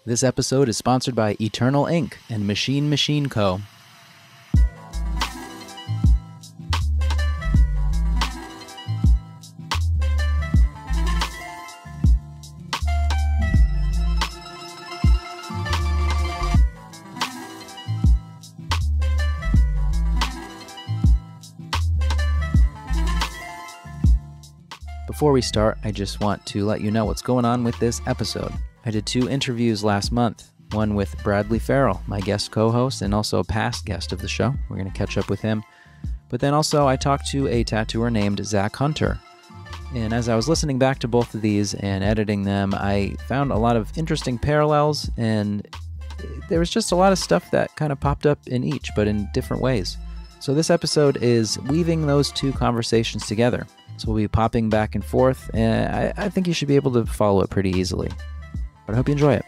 This episode is sponsored by Eternal Ink and Machine Machine Co. Before we start, I just want to let you know what's going on with this episode. I did 2 interviews last month, one with Bradley Farrell, my guest co-host and also a past guest of the show. We're going to catch up with him. But then also I talked to a tattooer named Zach Hunter. And as I was listening back to both of these and editing them, I found a lot of interesting parallels, and there was just a lot of stuff that kind of popped up in each, but in different ways. So this episode is weaving those 2 conversations together. So we'll be popping back and forth, and I think you should be able to follow it pretty easily. But I hope you enjoy it.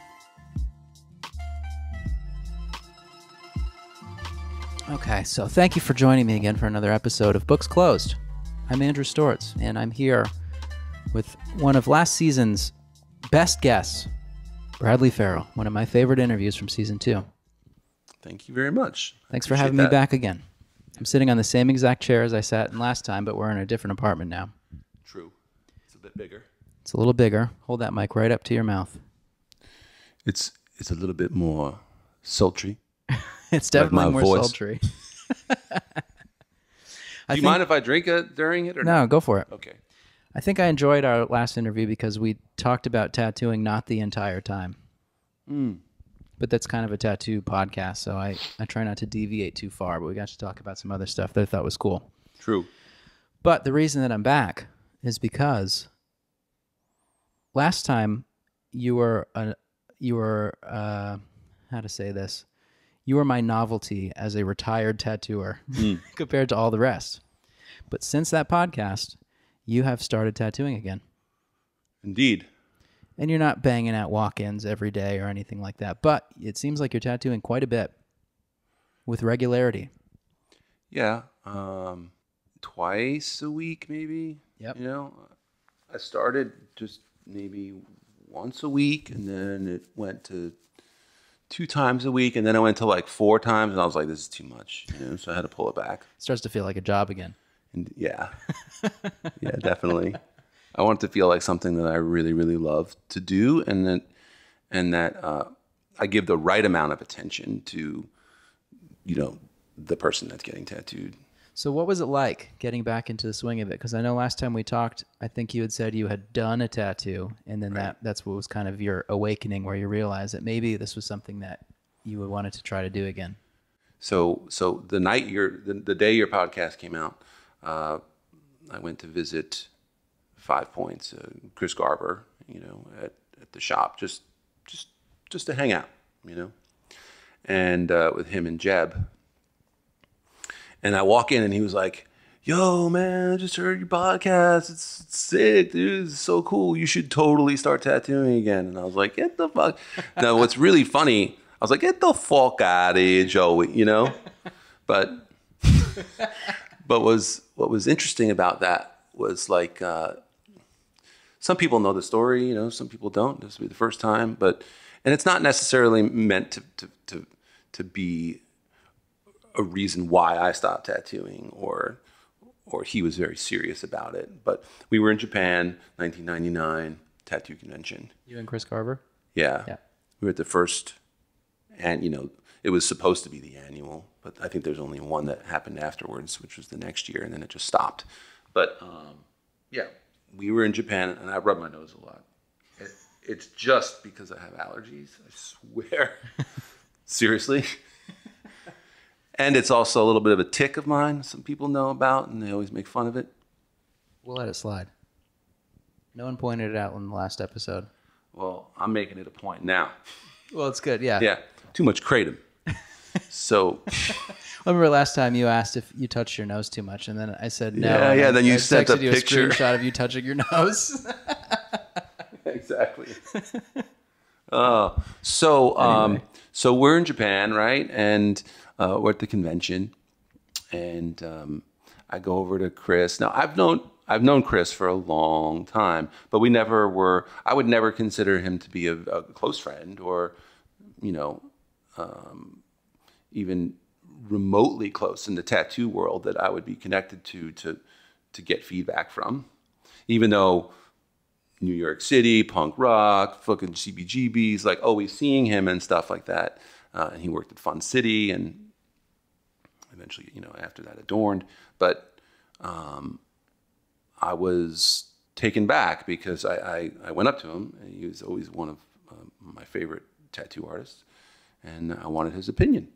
Okay, so thank you for joining me again for another episode of Books Closed. I'm Andrew Stortz, and I'm here with one of last season's best guests, Bradley Farrell, one of my favorite interviews from season 2. Thank you very much. Thanks for having me back again. I'm sitting on the same exact chair as I sat in last time, but we're in a different apartment now. True. It's a bit bigger. It's a little bigger. Hold that mic right up to your mouth. It's a little bit more sultry. It's definitely like more voice. sultry. Do you mind if I drink it during it? Or No, go for it. Okay. I think I enjoyed our last interview because we talked about tattooing not the entire time. But that's kind of a tattoo podcast, so I try not to deviate too far, but we got to talk about some other stuff that I thought was cool. True. But the reason that I'm back is because last time you were how to say this? You were my novelty as a retired tattooer compared to all the rest. But since that podcast, you have started tattooing again. Indeed. And you're not banging out walk-ins every day or anything like that. But it seems like you're tattooing quite a bit with regularity. Yeah. Twice a week, maybe. Yep. You know, I started just maybe once a week, and then it went to 2 times a week, and then I went to like 4 times, and I was like, this is too much. You know, so I had to pull it back. It starts to feel like a job again. And yeah. Yeah, definitely. I want it to feel like something that I really, really love to do, and that I give the right amount of attention to, you know, the person that's getting tattooed. So what was it like getting back into the swing of it? Because I know last time we talked, I think you had said you had done a tattoo, and then that's what was kind of your awakening, where you realized that maybe this was something that you would wanted to try to do again. So the day your podcast came out, I went to visit 5 Points, Chris Garber, you know, at the shop, just to hang out, you know, and with him and Jeb. And I walk in, and he was like, "Yo, man, I just heard your podcast. It's sick, dude. It's so cool. You should totally start tattooing again." And I was like, "Get the fuck." Now, what's really funny, I was like, "Get the fuck out of here, Joey," you know. But what was interesting about that was like, some people know the story, you know, some people don't. This will be the first time, and it's not necessarily meant to be a reason why I stopped tattooing, or he was very serious about it. But we were in Japan, 1999 tattoo convention. You and Chris Garber? Yeah. Yeah. We were at the first, and you know, it was supposed to be the annual, but I think there's only one that happened afterwards, which was the next year, and then it just stopped. But yeah, we were in Japan, and I rub my nose a lot. It's just because I have allergies, I swear. Seriously. And it's also a little bit of a tick of mine some people know about, and they always make fun of it. We'll let it slide. No one pointed it out in the last episode. Well, I'm making it a point now. Well, it's good, yeah. Yeah, too much kratom. So... I remember last time you asked if you touched your nose too much, and then I said no. Yeah, then you I sent a texted you picture. a screenshot of you touching your nose. Exactly. So we're in Japan, right? And we're at the convention, and I go over to Chris. Now I've known Chris for a long time, but we never were. I would never consider him to be a close friend, or you know, even remotely close in the tattoo world that I would be connected to get feedback from. Even though New York City, punk rock, fucking CBGBs, like always seeing him and stuff like that. And he worked at Fun City and eventually, you know, after that Adorned. But I was taken back because I went up to him, and he was always one of my favorite tattoo artists, and I wanted his opinion.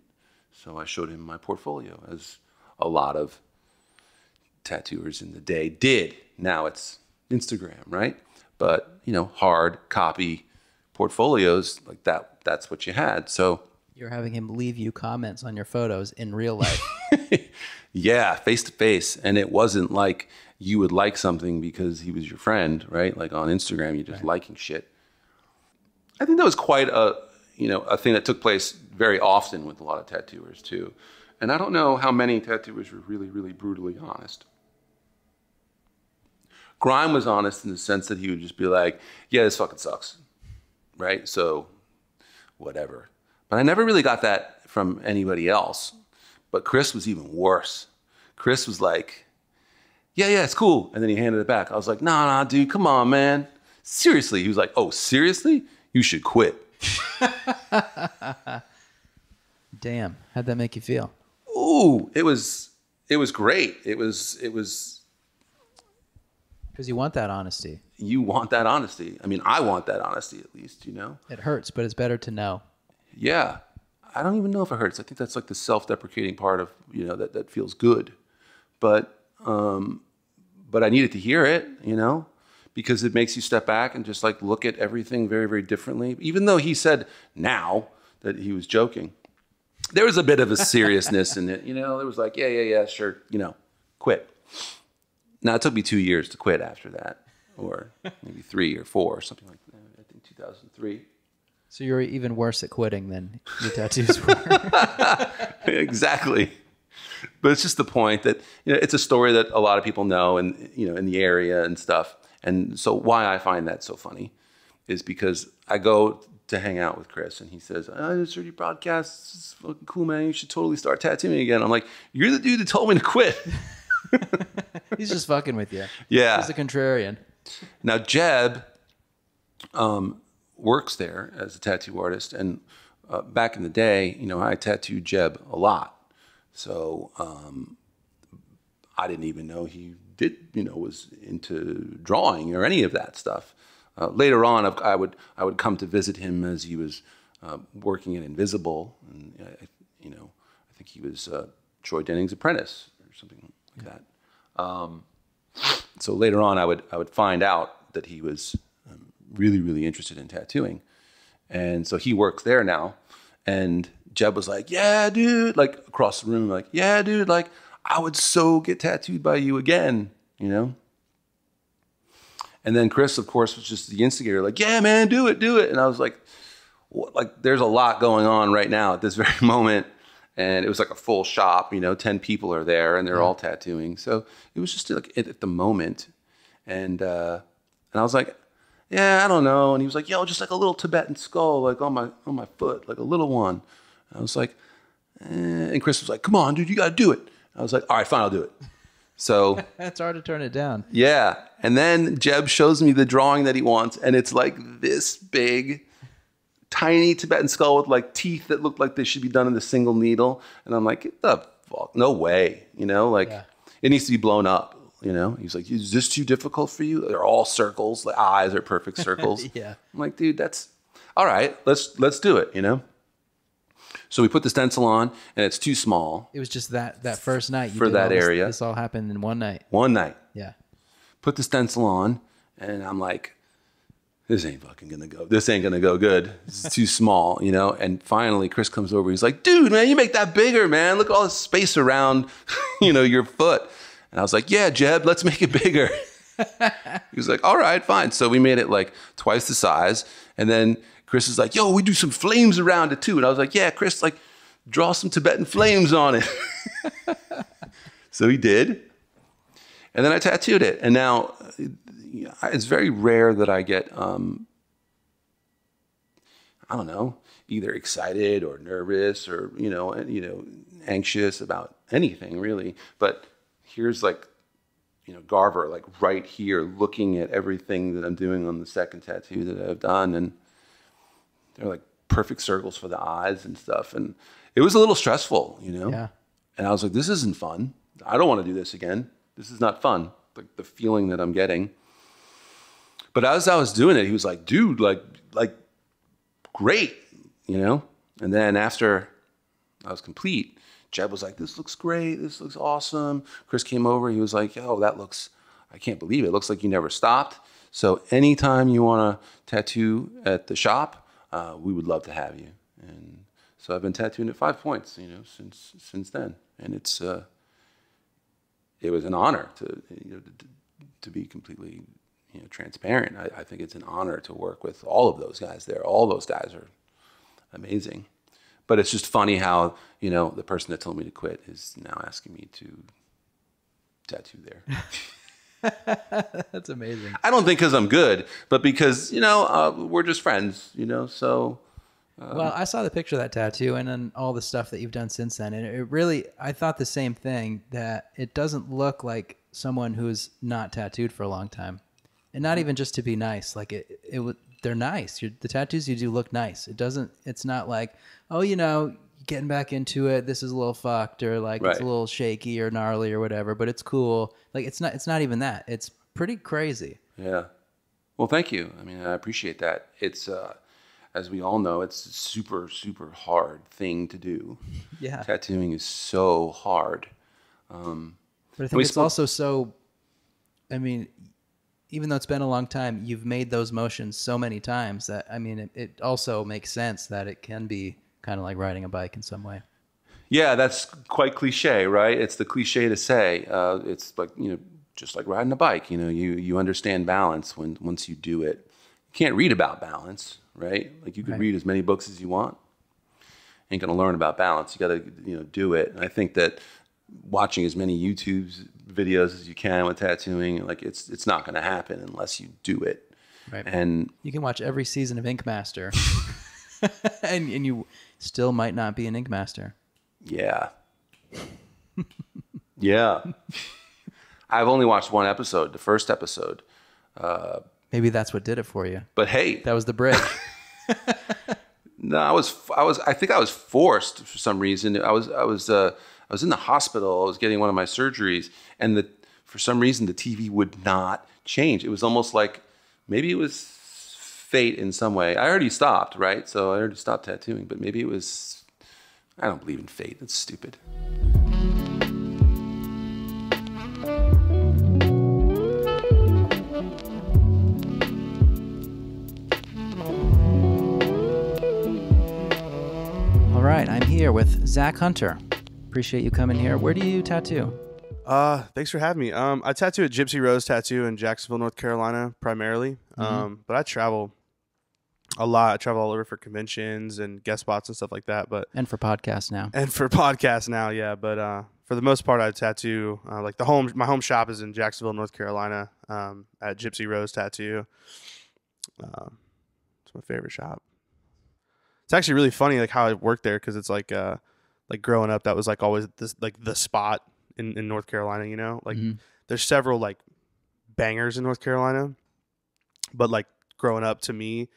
So I showed him my portfolio, as a lot of tattooers in the day did. Now it's Instagram, right? But, you know, hard copy portfolios like that, that's what you had. So you're having him leave you comments on your photos in real life. Yeah, face to face. And it wasn't like you would like something because he was your friend, right? Like on Instagram, you're just liking shit. I think that was quite a thing that took place very often with a lot of tattooers too. And I don't know how many tattooers were really, really brutally honest. Grime was honest in the sense that he would just be like, yeah, this fucking sucks, right? So whatever. But I never really got that from anybody else. But Chris was even worse. Chris was like, yeah, it's cool. And then he handed it back. I was like, nah, dude, come on, man. Seriously. He was like, oh, seriously? You should quit. Damn. How'd that make you feel? Ooh, it was great. It was because you want that honesty. You want that honesty. I mean, I want that honesty at least, you know? It hurts, but it's better to know. Yeah. I don't even know if it hurts. I think that's like the self-deprecating part of, you know, that feels good. But I needed to hear it, you know, because it makes you step back and just like look at everything very, very differently. Even though he said now that he was joking, there was a bit of a seriousness in it, you know. There was like, yeah, sure, you know, quit. Now, it took me 2 years to quit after that, or maybe 3 or 4 or something like that. I think 2003. So you're even worse at quitting than your tattoos were. Exactly. But it's just the point that, you know, it's a story that a lot of people know and, you know, in the area and stuff. And so why I find that so funny is because I go to hang out with Chris and he says, I just heard your podcast. It's fucking cool, man. You should totally start tattooing again. I'm like, you're the dude that told me to quit. He's just fucking with you. Yeah. He's a contrarian. Now, Jeb works there as a tattoo artist. And back in the day, you know, I tattooed Jeb a lot. So I didn't even know he did, you know, was into drawing or any of that stuff. Later on, I would come to visit him as he was working at Invisible. And, you know, I think he was Troy Denning's apprentice or something like that. So later on, I would find out that he was really, really interested in tattooing. And so he works there now. And Jeb was like, yeah, dude, like across the room, like, yeah, dude, like I would so get tattooed by you again, you know? And then Chris, of course, was just the instigator, like, yeah, man, do it. And I was like, what? Like, there's a lot going on right now at this very moment. And it was like a full shop, you know, 10 people are there and they're all tattooing. So it was just like at the moment. And I was like, yeah, I don't know. And he was like, yo, just like a little Tibetan skull, like on my foot, like a little one. And I was like, and Chris was like, come on, dude, you got to do it. I was like, all right, fine, I'll do it. So it's hard to turn it down. Yeah. And then Jeb shows me the drawing that he wants. And it's like this big, tiny Tibetan skull with like teeth that look like they should be done in a single needle. And I'm like, get the fuck, no way. You know, like it needs to be blown up. You know, he's like, is this too difficult for you? They're all circles. The eyes are perfect circles. Yeah. I'm like, dude, that's all right. Let's do it, you know? So we put the stencil on and it's too small. It was just that first night. For that area. This all happened in one night. One night. Yeah. Put the stencil on and I'm like, this ain't fucking gonna go. This ain't gonna go good. This is too small, you know? And finally Chris comes over. He's like, dude, man, you make that bigger, man. Look at all this space around, you know, your foot. And I was like, yeah, Jeb, let's make it bigger. He was like, all right, fine. So we made it like twice the size. And then Chris is like, yo, we do some flames around it too. And I was like, yeah, Chris, like draw some Tibetan flames on it. So he did. And then I tattooed it. And now it's very rare that I get, I I don't know, either excited or nervous or, anxious about anything really. But here's like, Garver, like right here, looking at everything that I'm doing on the second tattoo that I've done. And they're like perfect circles for the eyes and stuff. And it was a little stressful, Yeah. And I was like, this isn't fun. I don't want to do this again. This is not fun. Like the feeling that I'm getting. But as I was doing it, he was like, dude, like great, And then after I was complete, Jeb was like, this looks great. This looks awesome. Chris came over. He was like, yo, I can't believe it. It looks like you never stopped. So anytime you want to tattoo at the shop, we would love to have you. And so I've been tattooing at 5 Points, since then. And it was an honor to be completely transparent. I think it's an honor to work with all of those guys there. All those guys are amazing. But it's just funny how, the person that told me to quit is now asking me to tattoo there. That's amazing. I don't think because I'm good, but because, we're just friends, so. Well, I saw the picture of that tattoo and then all the stuff that you've done since then. And it really, I thought the same thing, that it doesn't look like someone who's not tattooed for a long time. And not even just to be nice. Like they're nice. The tattoos you do look nice. It's not like, oh, getting back into it, this is a little fucked, or like Right. It's a little shaky or gnarly or whatever, but it's cool. Like it's not even that. It's pretty crazy. Yeah. Well, thank you. I mean, I appreciate that. It's, as we all know, it's a super, super hard thing to do. Yeah. Tattooing is so hard. But I think it's also so, even though it's been a long time, you've made those motions so many times that, it also makes sense that it can be kind of like riding a bike in some way. Yeah, that's quite cliche, right? It's the cliche to say. It's like, just like riding a bike, you understand balance once you do it. You can't read about balance, right? Like you can read as many books as you want. Ain't gonna learn about balance. You gotta, do it. And I think that watching as many YouTube videos as you can with tattooing, like it's not gonna happen unless you do it. Right. And you can watch every season of Ink Master and you still might not be an Ink Master. yeah. Yeah. I've only watched one episode, the first episode. Maybe that's what did it for you. But hey, That was the bridge. no, I think I was forced for some reason. I was in the hospital. I was getting one of my surgeries, and for some reason the TV would not change. It was almost like maybe it was fate in some way. I already stopped, right? So I already stopped tattooing, but maybe it was. I don't believe in fate. That's stupid. All right, I'm here with Zach Hunter. Appreciate you coming here. Where do you tattoo? Thanks for having me. I tattoo at Gypsy Rose Tattoo in Jacksonville, North Carolina, primarily. But I travel a lot. I travel all over for conventions and guest spots and stuff like that. And for podcasts now. And for podcasts now, yeah. But for the most part, I tattoo like my home shop is in Jacksonville, North Carolina, at Gypsy Rose Tattoo. It's my favorite shop. It's actually really funny, like how I worked there, because it's like growing up, that was like always this like the spot in North Carolina. Like there's several like bangers in North Carolina, but like growing up, to me,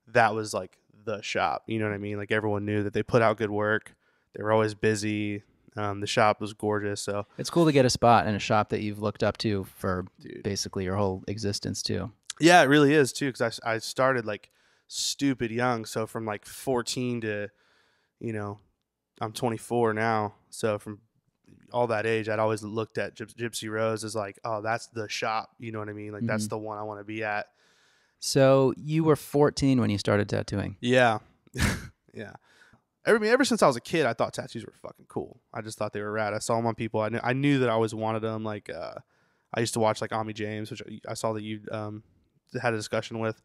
that was like the shop. You know what I mean? Like everyone knew that they put out good work. They were always busy. The shop was gorgeous. So it's cool to get a spot in a shop that you've looked up to for basically your whole existence too. Yeah, it really is too. Because I started like stupid young. So from like 14 to, I'm 24 now. So from all that age, I'd always looked at Gypsy Rose as like, oh, that's the shop. You know what I mean? Like that's the one I want to be at. So you were 14 when you started tattooing. Yeah. Yeah. Ever since I was a kid, I thought tattoos were fucking cool. I just thought they were rad. I saw them on people. I knew that I always wanted them. Like, I used to watch like Ami James, which I saw that you had a discussion with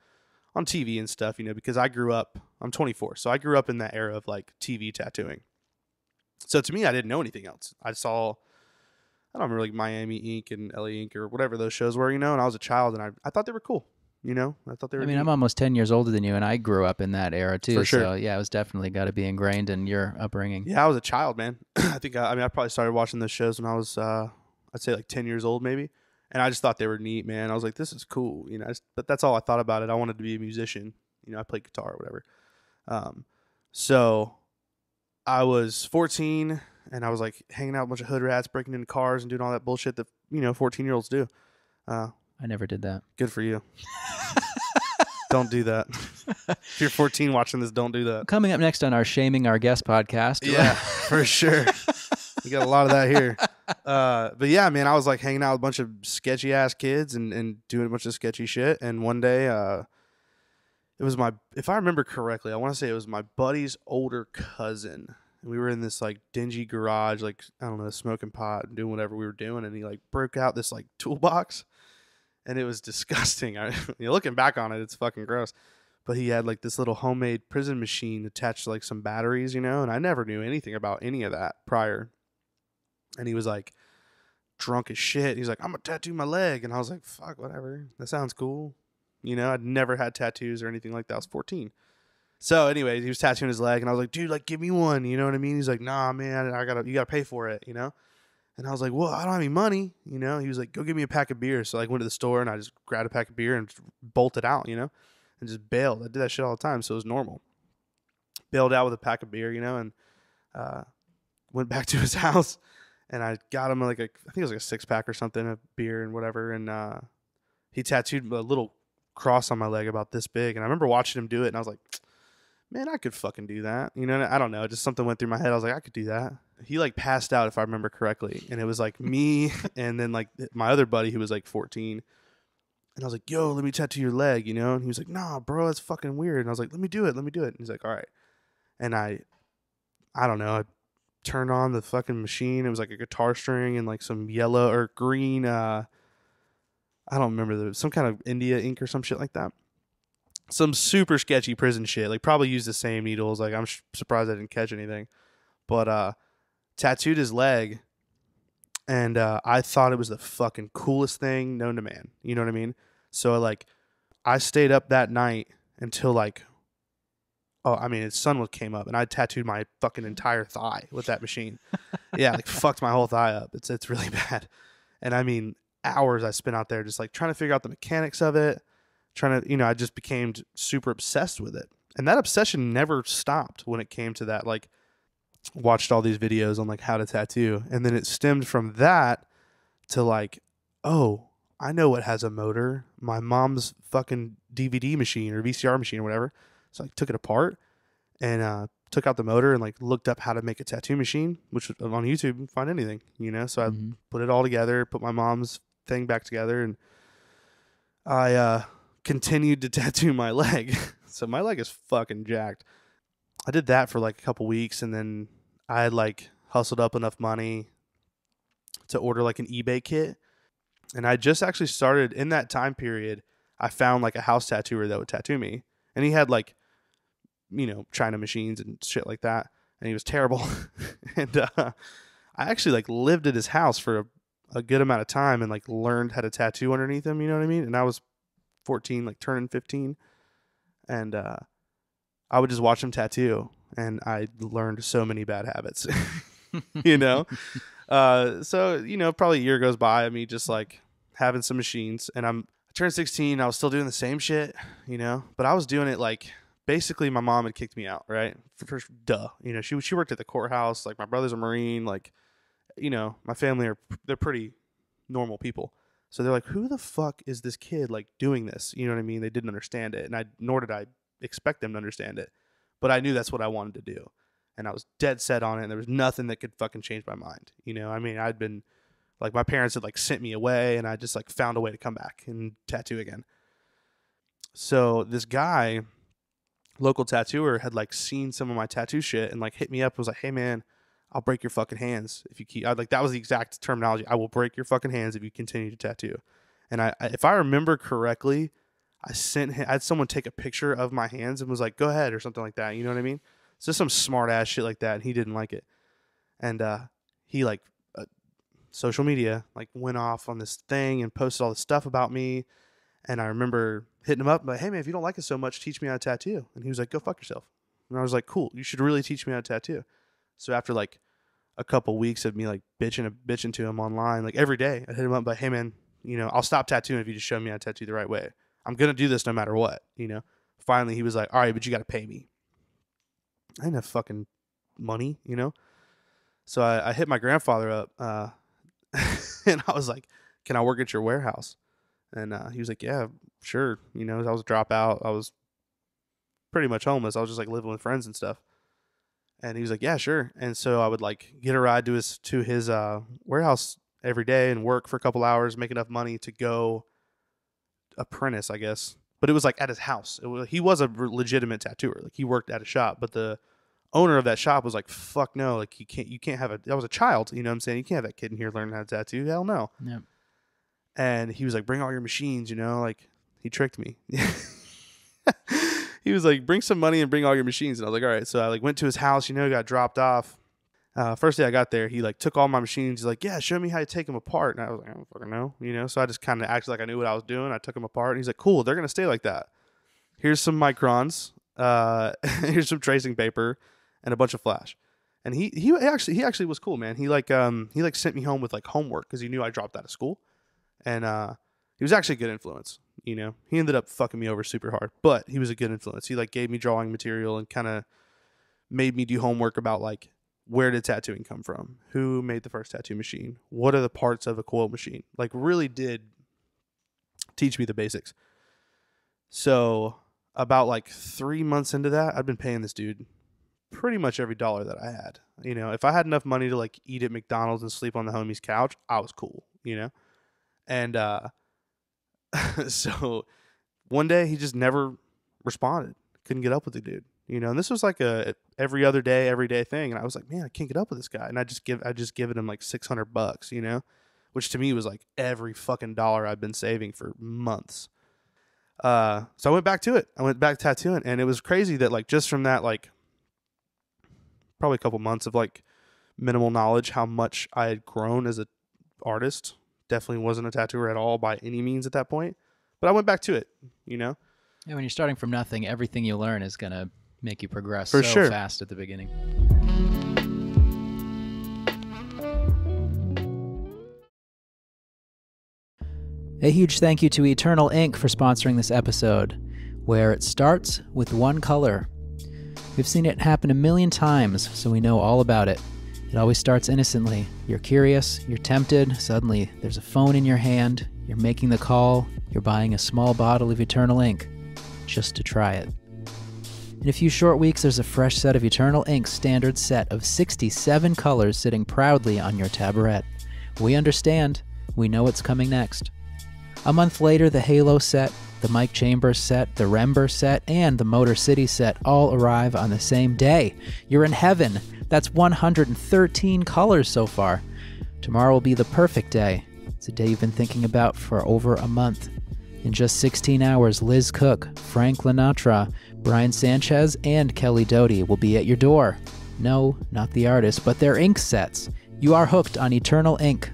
on TV and stuff, because I'm 24. So I grew up in that era of like TV tattooing. So to me, I didn't know anything else. I don't remember like Miami Ink and LA Ink or whatever those shows were, and I was a child and I thought they were cool. You know, I thought they were. I mean, neat. I'm almost 10 years older than you, and I grew up in that era too. For sure. So yeah, it was definitely got to be ingrained in your upbringing. Yeah, I was a child, man. I think I probably started watching those shows when I was I'd say like 10 years old maybe. And I just thought they were neat, man. I was like, this is cool, you know. But that's all I thought about it. I wanted to be a musician. You know, I played guitar or whatever. So I was 14 and I was like hanging out with a bunch of hood rats, breaking into cars and doing all that bullshit that, 14-year-olds do. I never did that. Good for you. Don't do that. If you're 14 watching this, don't do that. Coming up next on our Shaming Our Guest podcast. Yeah, for sure. We got a lot of that here. But yeah, man, I was like hanging out with a bunch of sketchy ass kids and doing a bunch of sketchy shit. And one day, it was if I remember correctly, I want to say it was my buddy's older cousin. And we were in this like dingy garage, like, I don't know, smoking pot and doing whatever we were doing. And he like broke out this like toolbox. And it was disgusting. Looking back on it, it's fucking gross. But he had like this little homemade prison machine attached to like some batteries, and I never knew anything about any of that prior. And he was like drunk as shit. He's like, I'm gonna tattoo my leg. And I was like, fuck, whatever. That sounds cool. I'd never had tattoos or anything like that. I was 14. So anyway, he was tattooing his leg, and I was like, dude, like, give me one. You know what I mean? He's like, nah, man, you gotta pay for it, And I was like, well, I don't have any money, He was like, go get me a pack of beer. So I went to the store and I just grabbed a pack of beer and just bolted out, and just bailed. I did that shit all the time, so it was normal. Bailed out with a pack of beer, and went back to his house, and I got him I think it was like a 6-pack or something of beer and whatever, and he tattooed a little cross on my leg about this big, and I remember watching him do it, and I was like, man, I could fucking do that. I don't know. Just something went through my head. I was like, I could do that. He like passed out, if I remember correctly. And it was like me and then like my other buddy who was like 14. And I was like, yo, let me tattoo your leg, And he was like, nah, bro, that's fucking weird. And I was like, let me do it. And he's like, all right. And I don't know. I turned on the fucking machine. It was like a guitar string and like some yellow or green, I don't remember, some kind of India ink or some shit like that. Some super sketchy prison shit. Like probably used the same needles. Like I'm surprised I didn't catch anything. But tattooed his leg, and I thought it was the fucking coolest thing known to man. You know what I mean? So like I stayed up that night until like, the sun came up, and I tattooed my fucking entire thigh with that machine. Yeah, like fucked my whole thigh up. It's really bad. And I mean, hours I spent out there just like trying to figure out the mechanics of it. Trying to, I just became super obsessed with it. And that obsession never stopped when it came to that. Like, watched all these videos on like how to tattoo. And then it stemmed from that to like, oh, I know what has a motor. My mom's fucking DVD machine or VCR machine or whatever. So I took it apart and took out the motor and like looked up how to make a tattoo machine, which on YouTube you can find anything, So I put it all together, put my mom's thing back together, and I continued to tattoo my leg. So my leg is fucking jacked. I did that for like a couple weeks, and then I had like hustled up enough money to order like an eBay kit. And I just actually started in that time period. I found like a house tattooer that would tattoo me, and he had like, China machines and shit like that. And he was terrible. And I actually like lived at his house for a good amount of time and like learned how to tattoo underneath him. You know what I mean? And I was 14, like turning 15, and I would just watch him tattoo, and I learned so many bad habits. So probably a year goes by of me just like having some machines, and I turned 16. I was still doing the same shit, but I was doing it like basically my mom had kicked me out, right? Duh, she worked at the courthouse. Like my brother's a Marine, like my family they're pretty normal people. So they're like, who the fuck is this kid like doing this? You know what I mean? They didn't understand it. And nor did I expect them to understand it. But I knew that's what I wanted to do. And I was dead set on it. And there was nothing that could fucking change my mind. I'd been like, my parents had like sent me away, and I just like found a way to come back and tattoo again. So this guy, local tattooer, had like seen some of my tattoo shit and like hit me up and was like, hey man, I'll break your fucking hands if you keep. That was the exact terminology. I will break your fucking hands if you continue to tattoo. And if I remember correctly, I had someone take a picture of my hands and was like, "Go ahead" or something like that. You know what I mean? It's just some smart ass shit like that, and he didn't like it. And he like social media like went off on this thing and posted all this stuff about me. And I remember hitting him up, like, hey man, if you don't like it so much, teach me how to tattoo. And he was like, go fuck yourself. And I was like, cool, you should really teach me how to tattoo. So after like a couple weeks of me like bitching to him online, like every day, I hit him up, like, hey man, you know, I'll stop tattooing if you just show me how to tattoo the right way. I'm gonna do this no matter what, you know. Finally, he was like, all right, but you got to pay me. I didn't have fucking money, you know. So I hit my grandfather up, and I was like, can I work at your warehouse? And he was like, yeah, sure. You know, I was a dropout. I was pretty much homeless. I was just like living with friends and stuff. And he was like, yeah, sure. And so I would like get a ride to his warehouse every day and work for a couple hours, make enough money to go apprentice, I guess. But it was like at his house. He was a legitimate tattooer. Like he worked at a shop, but the owner of that shop was like, fuck no, like you can't have I was a child, you know what I'm saying? You can't have that kid in here learning how to tattoo. Hell no. Yeah. And he was like, bring all your machines, you know, like he tricked me. He was like, bring some money and bring all your machines. And I was like, all right. So I like went to his house, you know, got dropped off. First day I got there, he like took all my machines. He's like, yeah, show me how you take them apart. And I was like, I don't fucking know, you know? So I just kind of acted like I knew what I was doing. I took them apart and he's like, cool, they're going to stay like that. Here's some microns. Here's some tracing paper and a bunch of flash. And he actually was cool, man. He sent me home with like homework because he knew I dropped out of school. And he was actually a good influence, you know. He ended up fucking me over super hard, but he was a good influence. He like gave me drawing material and kind of made me do homework about like where did tattooing come from? Who made the first tattoo machine? What are the parts of a quill machine? Like really did teach me the basics. So about like 3 months into that, I'd been paying this dude pretty much every dollar that I had. You know, if I had enough money to like eat at McDonald's and sleep on the homie's couch, I was cool, you know? And so one day he just never responded. Couldn't get up with the dude, you know. And this was like a every day thing. And I was like, man, I can't get up with this guy. And I just given him like $600, you know, which to me was like every fucking dollar I've been saving for months. So I went back to it. I went back tattooing, and it was crazy that like just from that like probably a couple months of like minimal knowledge, how much I had grown as an artist. Definitely wasn't a tattooer at all by any means at that point, but I went back to it, you know? Yeah, when you're starting from nothing, everything you learn is going to make you progress for so sure. Fast at the beginning. A huge thank you to Eternal Ink for sponsoring this episode, where it starts with one color. We've seen it happen a million times, so we know all about it. It always starts innocently. You're curious, you're tempted, suddenly there's a phone in your hand, you're making the call, you're buying a small bottle of Eternal Ink, just to try it. In a few short weeks, there's a fresh set of Eternal Ink's standard set of 67 colors sitting proudly on your tabaret. We understand. We know what's coming next. A month later, the Halo set, the Mike Chambers set, the Rember set, and the Motor City set all arrive on the same day. You're in heaven. That's 113 colors so far. Tomorrow will be the perfect day. It's a day you've been thinking about for over a month. In just 16 hours, Liz Cook, Frank Linatra, Brian Sanchez, and Kelly Doty will be at your door. No, not the artists, but their ink sets. You are hooked on Eternal Ink.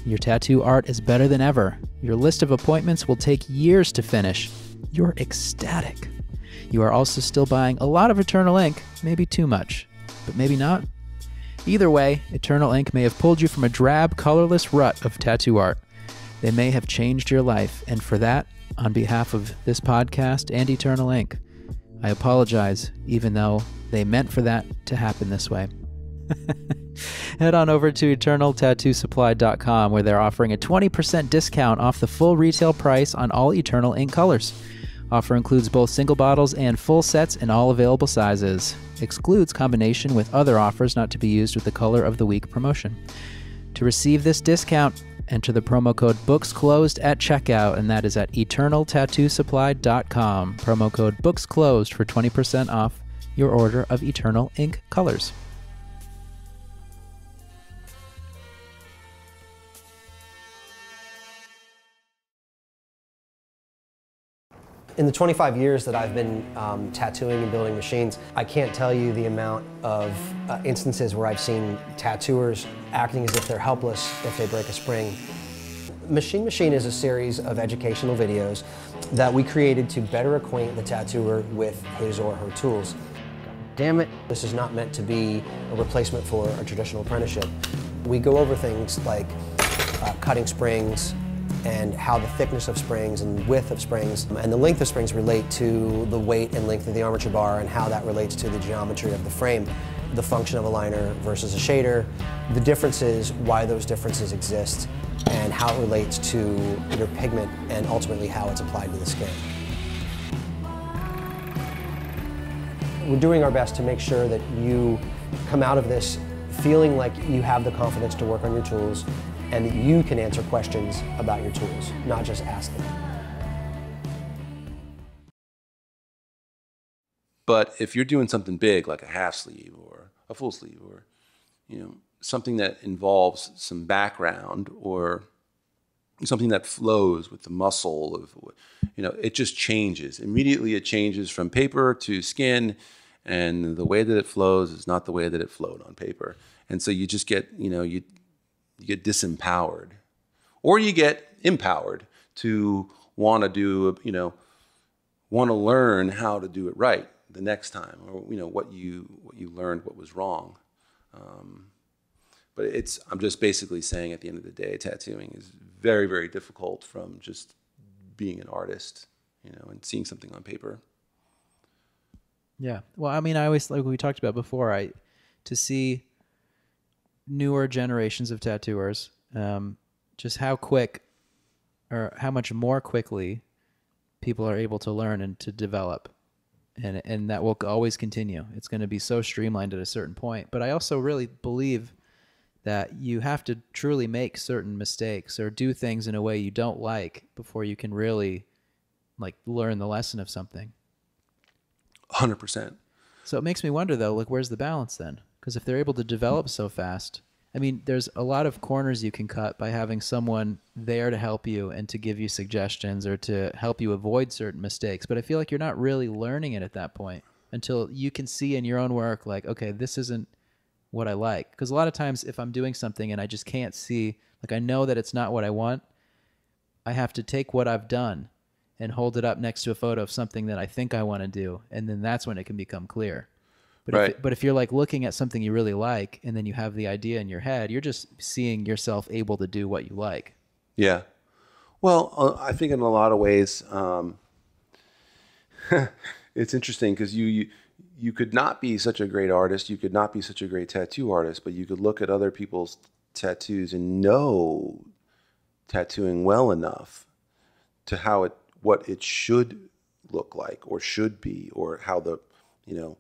Your tattoo art is better than ever. Your list of appointments will take years to finish. You're ecstatic. You are also still buying a lot of Eternal Ink, maybe too much, but maybe not. Either way, Eternal Ink may have pulled you from a drab, colorless rut of tattoo art. They may have changed your life, and for that, on behalf of this podcast and Eternal Ink, I apologize, even though they meant for that to happen this way. Head on over to EternalTattooSupply.com, where they're offering a 20% discount off the full retail price on all Eternal Ink colors. Offer includes both single bottles and full sets in all available sizes. Excludes combination with other offers not to be used with the Color of the Week promotion. To receive this discount, enter the promo code BooksClosed at checkout, and that is at EternalTattooSupply.com. Promo code BooksClosed for 20% off your order of Eternal Ink colors. In the 25 years that I've been tattooing and building machines, I can't tell you the amount of instances where I've seen tattooers acting as if they're helpless if they break a spring. Machine Machine is a series of educational videos that we created to better acquaint the tattooer with his or her tools. Damn it, this is not meant to be a replacement for a traditional apprenticeship. We go over things like cutting springs and how the thickness of springs and width of springs and the length of springs relate to the weight and length of the armature bar and how that relates to the geometry of the frame, the function of a liner versus a shader, the differences, why those differences exist, and how it relates to your pigment and ultimately how it's applied to the skin. We're doing our best to make sure that you come out of this feeling like you have the confidence to work on your tools and that you can answer questions about your tools, not just ask them. But if you're doing something big like a half sleeve or a full sleeve or, you know, something that involves some background or something that flows with the muscle of, you know, it just changes. Immediately it changes from paper to skin, and the way that it flows is not the way that it flowed on paper. And so you just get, you know, you get disempowered, or you get empowered to want to do, you know, want to learn how to do it right the next time, or, you know, what you learned, what was wrong. But I'm just basically saying at the end of the day, tattooing is very, very difficult from just being an artist, you know, and seeing something on paper. Yeah. Well, I mean, I always, like we talked about before, to see newer generations of tattooers, just how quick or how much more quickly people are able to learn and to develop. And that will always continue. It's going to be so streamlined at a certain point. But I also really believe that you have to truly make certain mistakes or do things in a way you don't like before you can really like learn the lesson of something. 100%. So it makes me wonder though, like, where's the balance then? Because if they're able to develop so fast, I mean, there's a lot of corners you can cut by having someone there to help you and to give you suggestions or to help you avoid certain mistakes. But I feel like you're not really learning it at that point until you can see in your own work, like, okay, this isn't what I like. Because a lot of times if I'm doing something and I just can't see, like, I know that it's not what I want, I have to take what I've done and hold it up next to a photo of something that I think I want to do. And then that's when it can become clear. But, right. But if you're like looking at something you really like and then you have the idea in your head, you're just seeing yourself able to do what you like. Yeah. Well, I think in a lot of ways, it's interesting because you could not be such a great artist. You could not be such a great tattoo artist, but you could look at other people's tattoos and know tattooing well enough to what it should look like or should be, or how the, you know,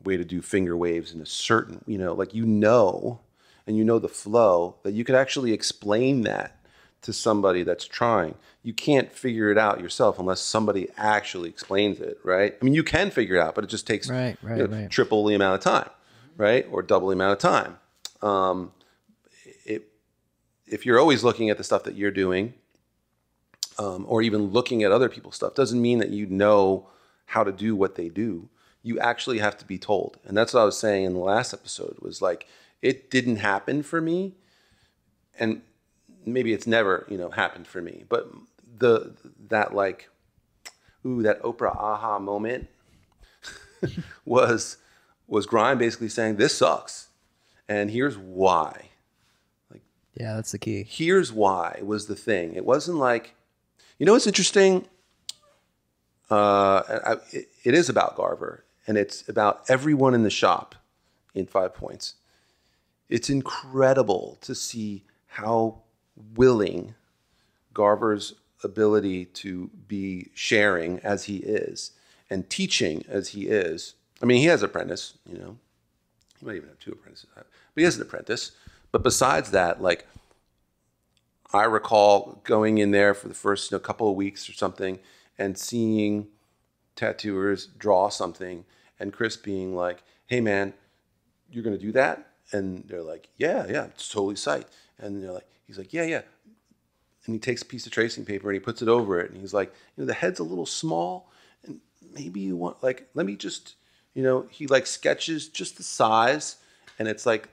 way to do finger waves in a certain, you know, like, and you know the flow, that you could actually explain that to somebody that's trying. You can't figure it out yourself unless somebody actually explains it, right? I mean, you can figure it out, but it just takes triple the amount of time, right? Or double the amount of time. If you're always looking at the stuff that you're doing, or even looking at other people's stuff, doesn't mean that you know how to do what they do. You actually have to be told. And that's what I was saying in the last episode, was like, it didn't happen for me. And maybe it's never, you know, happened for me, but that Oprah aha moment was Grime basically saying, this sucks. And here's why. Like, yeah, that's the key. Here's why was the thing. It wasn't like, you know, what's interesting. It is about Garver, and it's about everyone in the shop in 5 Points. It's incredible to see how willing Garver's ability to be sharing as he is and teaching as he is. I mean, he has an apprentice, you know. He might even have 2 apprentices, but he has an apprentice. But besides that, like, I recall going in there for the first couple of weeks or something and seeing tattooers draw something, and Chris being like, hey man, you're going to do that? And they're like, yeah, it's totally psyched. And they're like, he's like, yeah. And he takes a piece of tracing paper and he puts it over it. And he's like, you know, the head's a little small, and maybe you want, like, let me just, you know, he like sketches just the size, and it's like,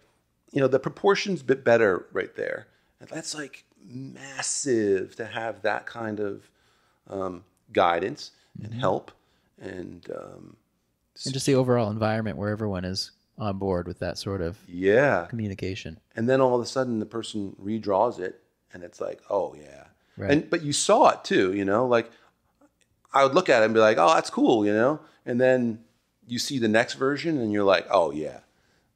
you know, the proportion's a bit better right there. And that's like massive to have that kind of guidance and help, and just the overall environment where everyone is on board with that sort of communication. And then all of a sudden the person redraws it, and it's like, oh yeah. Right. But you saw it too, like I would look at it and be like, oh, that's cool, and then you see the next version and you're like, oh yeah,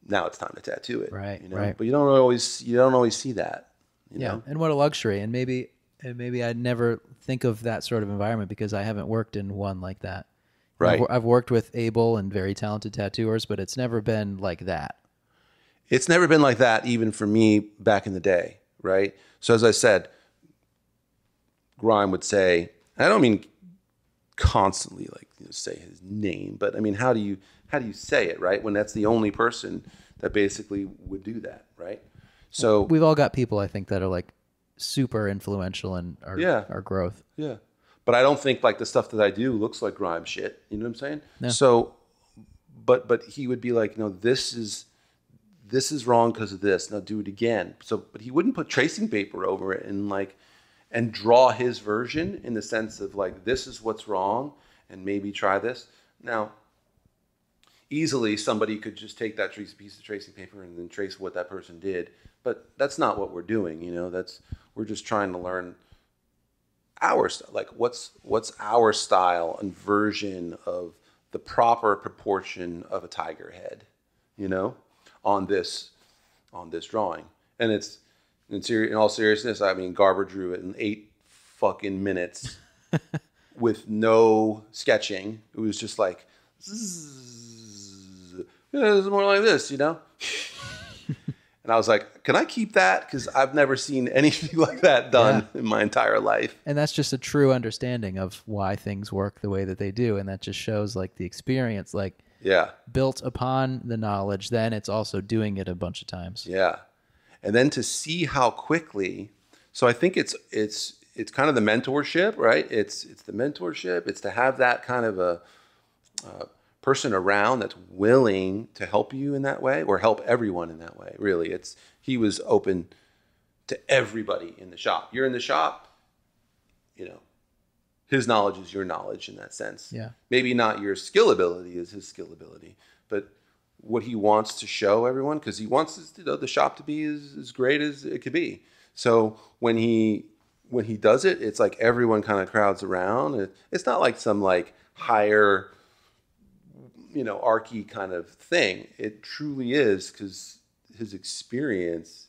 now it's time to tattoo it. Right. But you don't always see that. And what a luxury. And maybe I'd never think of that sort of environment because I haven't worked in one like that. Right. I've worked with able and very talented tattooers, but it's never been like that. It's never been like that even for me back in the day, right? So as I said, Grime would say, and I don't mean constantly like say his name, but I mean how do you say it, right? When that's the only person that basically would do that, right? So we've all got people I think that are like super influential in our growth. Yeah. But I don't think like the stuff that I do looks like Grime shit. You know what I'm saying? No. So, but he would be like, this is wrong because of this. Now do it again. So, but he wouldn't put tracing paper over it and draw his version in the sense of like, this is what's wrong and maybe try this. Now, easily somebody could just take that piece of tracing paper and then trace what that person did. But that's not what we're doing. We're just trying to learn our style, like what's our style and version of the proper proportion of a tiger head, on this drawing. And it's in all seriousness, I mean, Garber drew it in 8 fucking minutes with no sketching. It was just like, zzz, it's more like this, And I was like, can I keep that? Because I've never seen anything like that done in my entire life. And that's just a true understanding of why things work the way that they do. And that just shows like the experience, like built upon the knowledge. Then it's also doing it a bunch of times. Yeah. And then to see how quickly, so I think it's kind of the mentorship, right? It's the mentorship. It's to have that kind of a person around that's willing to help you in that way or help everyone in that way. Really, he was open to everybody in the shop. You're in the shop, his knowledge is your knowledge in that sense. Yeah. Maybe not your skill ability is his skill ability, but what he wants to show everyone, because he wants the shop to be as great as it could be. So when he does it, it's like everyone kind of crowds around. It's not like some like higher, archy kind of thing. It truly is, because his experience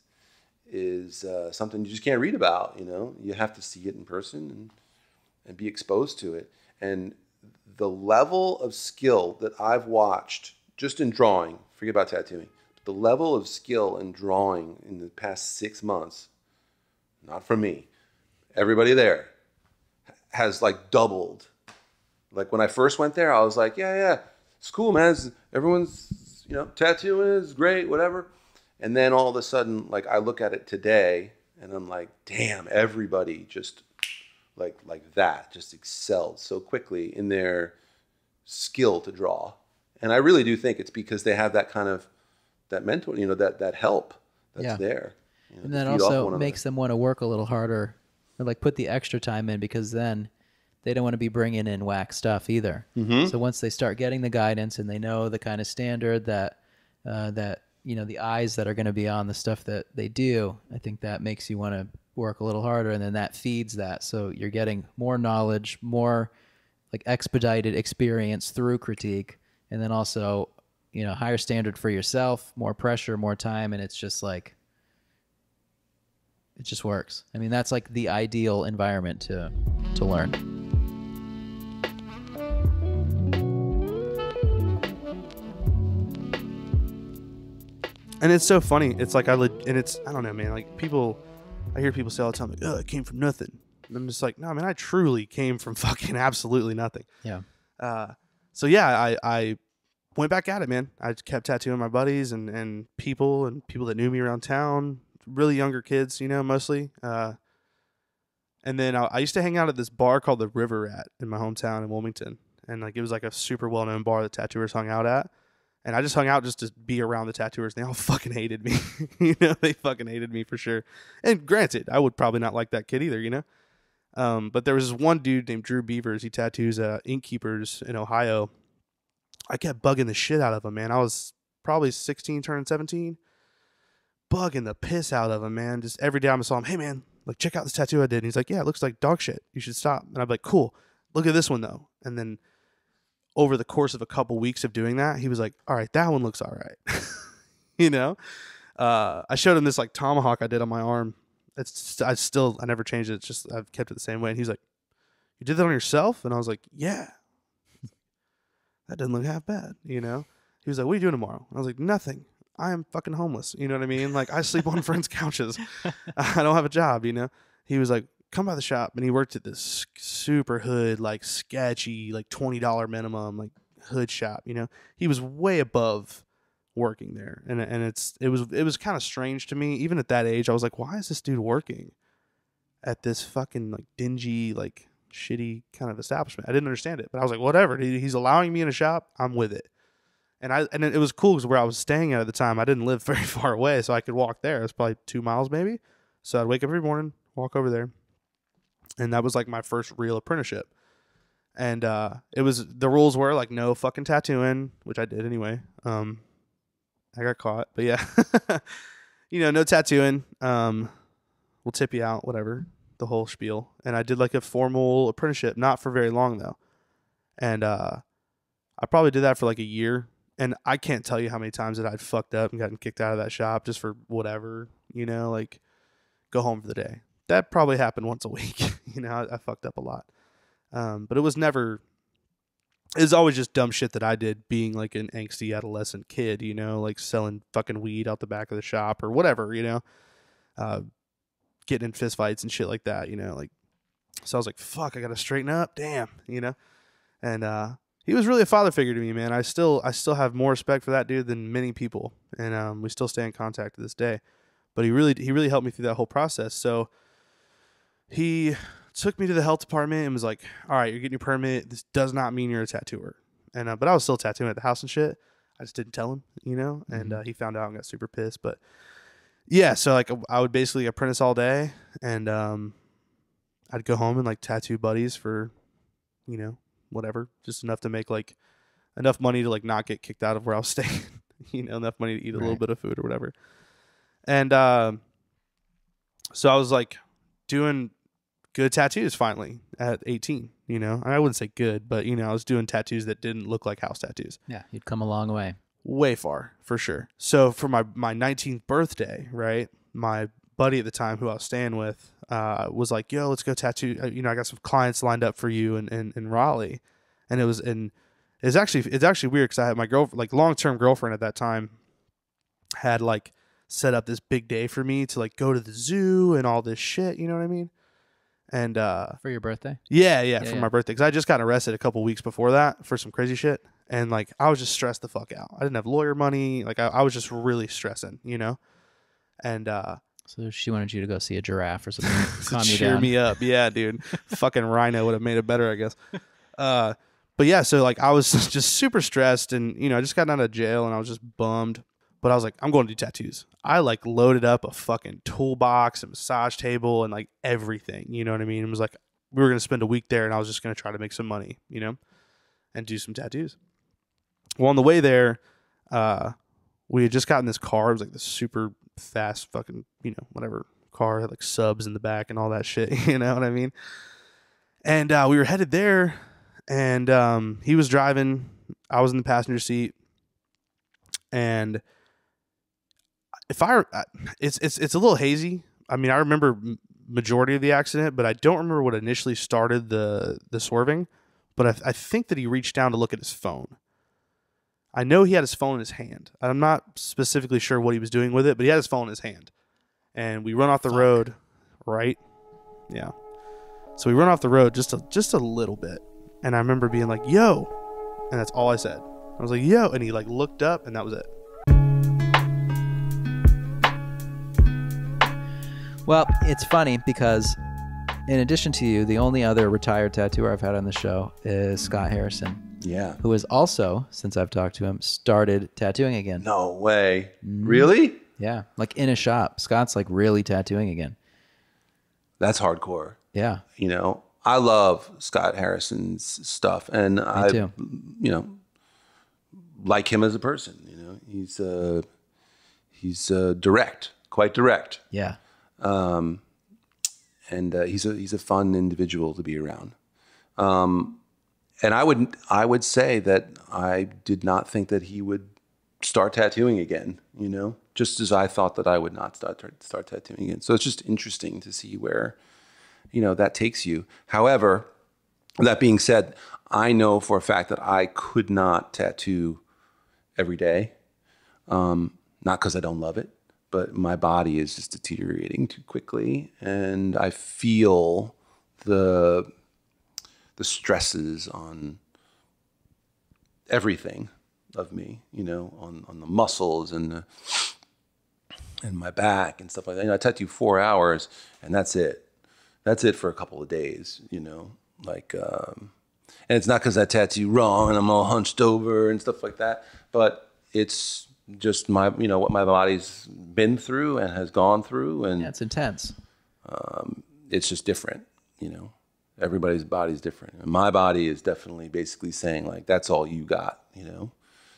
is something you just can't read about. You have to see it in person and be exposed to it. And the level of skill that I've watched just in drawing, forget about tattooing, the level of skill in drawing in the past 6 months, not from me, everybody there has like doubled. Like when I first went there, I was like, yeah, it's cool, man. Everyone's, tattooing is great, whatever. And then all of a sudden, like I look at it today and I'm like, damn, everybody just like that just excelled so quickly in their skill to draw. And I really do think it's because they have that kind of, that mentor, that help that's there. And that also makes them want to work a little harder or like put the extra time in, because then they don't want to be bringing in whack stuff either. Mm-hmm. So once they start getting the guidance and they know the kind of standard that the eyes that are going to be on the stuff that they do, I think that makes you want to work a little harder, and then that feeds that. So you're getting more knowledge, more like expedited experience through critique, and then also, higher standard for yourself, more pressure, more time, and it's just like, it just works. I mean, that's like the ideal environment to learn. And it's so funny. It's like I don't know, man. Like I hear people say all the time, like, "Oh, it came from nothing." And I'm just like, no, man, I truly came from fucking absolutely nothing. Yeah. So yeah, I went back at it, man. I kept tattooing my buddies and people that knew me around town, really younger kids, mostly. And then I used to hang out at this bar called the River Rat in my hometown in Wilmington, and like it was like a super well known bar that tattooers hung out at. And I just hung out just to be around the tattooers. They all fucking hated me. They fucking hated me for sure. And granted, I would probably not like that kid either, But there was this one dude named Drew Beavers. He tattoos Innkeepers in Ohio. I kept bugging the shit out of him, man. I was probably 16, turning 17. Bugging the piss out of him, man. Just every day I saw him, hey, man, like, check out this tattoo I did. And he's like, yeah, it looks like dog shit. You should stop. And I'd be like, cool. Look at this one, though. And then over the course of a couple weeks of doing that, he was like, all right, that one looks all right. You know? I showed him this, like, tomahawk I did on my arm. I never changed it. It's just I've kept it the same way. And he's like, you did that on yourself? And I was like, yeah. That doesn't look half bad, you know? He was like, what are you doing tomorrow? And I was like, nothing. I am fucking homeless. You know what I mean? Like, I sleep on friends' couches. I don't have a job, you know? He was like, come by the shop. And he worked at this super hood, like, sketchy, like, $20 minimum, like, hood shop, you know? He was way above working there. And it was kind of strange to me. Even at that age, I was like, why is this dude working at this fucking, like, dingy, like, shitty kind of establishment? I didn't understand it, but I was like, whatever. He's allowing me in a shop. I'm with it. And it was cool because where I was staying at the time, I didn't live very far away, so I could walk there. It was probably 2 miles maybe. So I'd wake up every morning, walk over there, and that was like my first real apprenticeship. And the rules were like no fucking tattooing, which I did anyway. I got caught, but yeah, you know, no tattooing. We'll tip you out, whatever, the whole spiel. And I did like a formal apprenticeship, not for very long though. And I probably did that for like a year. And I can't tell you how many times that I'd fucked up and gotten kicked out of that shop just for whatever, you know, like go home for the day. That probably happened once a week. You know, I fucked up a lot. But it was always just dumb shit that I did being like an angsty adolescent kid, you know, like selling fucking weed out the back of the shop or whatever, you know, getting in fist fights and shit like that, you know, like, so I was like, fuck, I got to straighten up. Damn, you know, and, he was really a father figure to me, man. I still have more respect for that dude than many people, and we still stay in contact to this day. But he really helped me through that whole process. So he took me to the health department and was like, "All right, you're getting your permit. This does not mean you're a tattooer." And but I was still tattooing at the house and shit. I just didn't tell him, you know. And he found out and got super pissed. But yeah, so like I would basically apprentice all day, and I'd go home and like tattoo buddies for, you know, whatever, just enough to make like enough money to like not get kicked out of where I was staying, you know, enough money to eat a little bit of food or whatever. And so I was like doing good tattoos finally at 18, you know. I wouldn't say good, but you know, I was doing tattoos that didn't look like house tattoos. Yeah, you'd come a long way. Way far, for sure. So for my 19th birthday, right, my buddy at the time who I was staying with was like, yo, let's go tattoo. You know, I got some clients lined up for you in Raleigh. And it's actually weird because I had my long-term girlfriend at that time had like set up this big day for me to like go to the zoo and all this shit. You know what I mean? And for your birthday? Yeah, for my birthday. Because I just got arrested a couple weeks before that for some crazy shit. And like, I was just stressed the fuck out. I didn't have lawyer money. Like I was just really stressing, you know? And, so she wanted you to go see a giraffe or something. Calm you cheer down. me up. Yeah, dude. Fucking rhino would have made it better, I guess. But yeah, so like I was just super stressed and, you know, I just got out of jail and I was just bummed. But I was like, I'm going to do tattoos. I like loaded up a fucking toolbox, a massage table, and like everything. You know what I mean? It was like we were going to spend a week there and I was just going to try to make some money, you know, and do some tattoos. Well, on the way there, we had just gotten this car. It was like this super fast fucking, you know, whatever car, had like subs in the back and all that shit. You know what I mean? And we were headed there, and he was driving. I was in the passenger seat, and it's a little hazy. I mean, I remember majority of the accident, but I don't remember what initially started the swerving. But I think that he reached down to look at his phone. I know he had his phone in his hand. I'm not specifically sure what he was doing with it, but he had his phone in his hand. And we run off the road, right? Yeah. So we run off the road just a little bit. And I remember being like, yo. And that's all I said. I was like, yo. And he like looked up and that was it. Well, it's funny because in addition to you, the only other retired tattooer I've had on the show is Scott Harrison. Yeah. Who has also, since I've talked to him, started tattooing again. No way. Really? Yeah. Like in a shop. Scott's like really tattooing again. That's hardcore. Yeah. You know, I love Scott Harrison's stuff, and I, too. you know, like him as a person. You know, he's direct, quite direct, Yeah. and he's a fun individual to be around. And I would say that I did not think that he would start tattooing again, you know, just as I thought that I would not start tattooing again. So it's just interesting to see where, you know, that takes you. However, that being said, I know for a fact that I could not tattoo every day. Not because I don't love it, but my body is just deteriorating too quickly. And I feel the stresses on everything of me, you know, on the muscles and my back and stuff like that. You know, I tattoo 4 hours and that's it. That's it for a couple of days, you know, like, and it's not because I tattoo wrong and I'm all hunched over and stuff like that, but it's just you know, what my body's been through and has gone through. And Yeah, it's intense. it's just different, you know. Everybody's body's different. And my body is definitely basically saying, like, that's all you got, you know.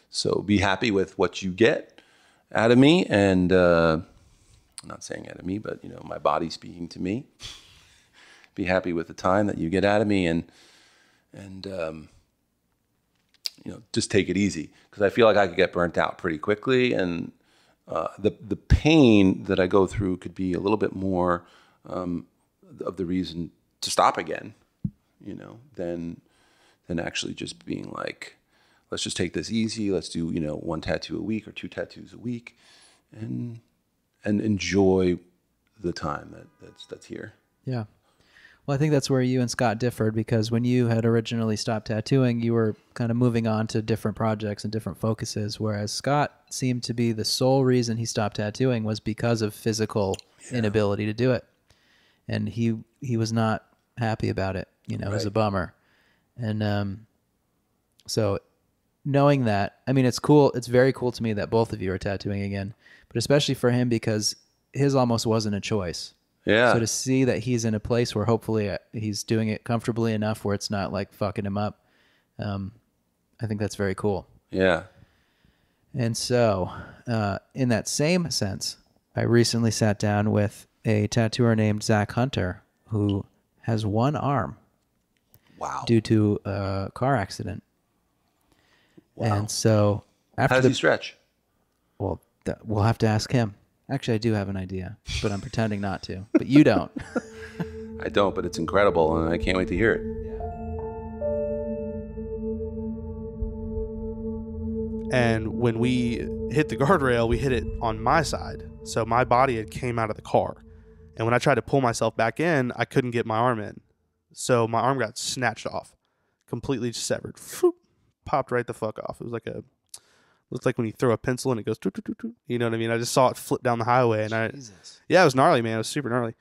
So be happy with what you get out of me. And I'm not saying out of me, but, you know, my body speaking to me. Be happy with the time that you get out of me and you know, just take it easy. Because I feel like I could get burnt out pretty quickly. And the pain that I go through could be a little bit more of the reason to stop again, you know, than actually just being like, let's just take this easy. Let's do, you know, 1 tattoo a week or 2 tattoos a week, and enjoy the time that's here. Yeah. Well, I think that's where you and Scott differed, because when you had originally stopped tattooing, you were kind of moving on to different projects and different focuses, whereas Scott seemed to be the sole reason he stopped tattooing was because of physical inability to do it. And he was not happy about it, you know. It was a bummer. And so knowing that, I mean, it's cool. It's very cool to me that both of you are tattooing again, but especially for him, because his almost wasn't a choice. Yeah. So to see that he's in a place where hopefully he's doing it comfortably enough where it's not like fucking him up, I think that's very cool. Yeah. And so in that same sense, I recently sat down with a tattooer named Zach Hunter, who has 1 arm. Wow. Due to a car accident. Wow. And so after How does he stretch? Well, we'll have to ask him. Actually, I do have an idea, but I'm pretending not to. But you don't. I don't, but it's incredible, and I can't wait to hear it. And when we hit the guardrail, we hit it on my side. So my body had came out of the car. And when I tried to pull myself back in, I couldn't get my arm in. So my arm got snatched off, completely severed. Popped right the fuck off. It was like looked like when you throw a pencil and it goes, you know what I mean? I just saw it flip down the highway, and yeah, it was gnarly, man. It was super gnarly.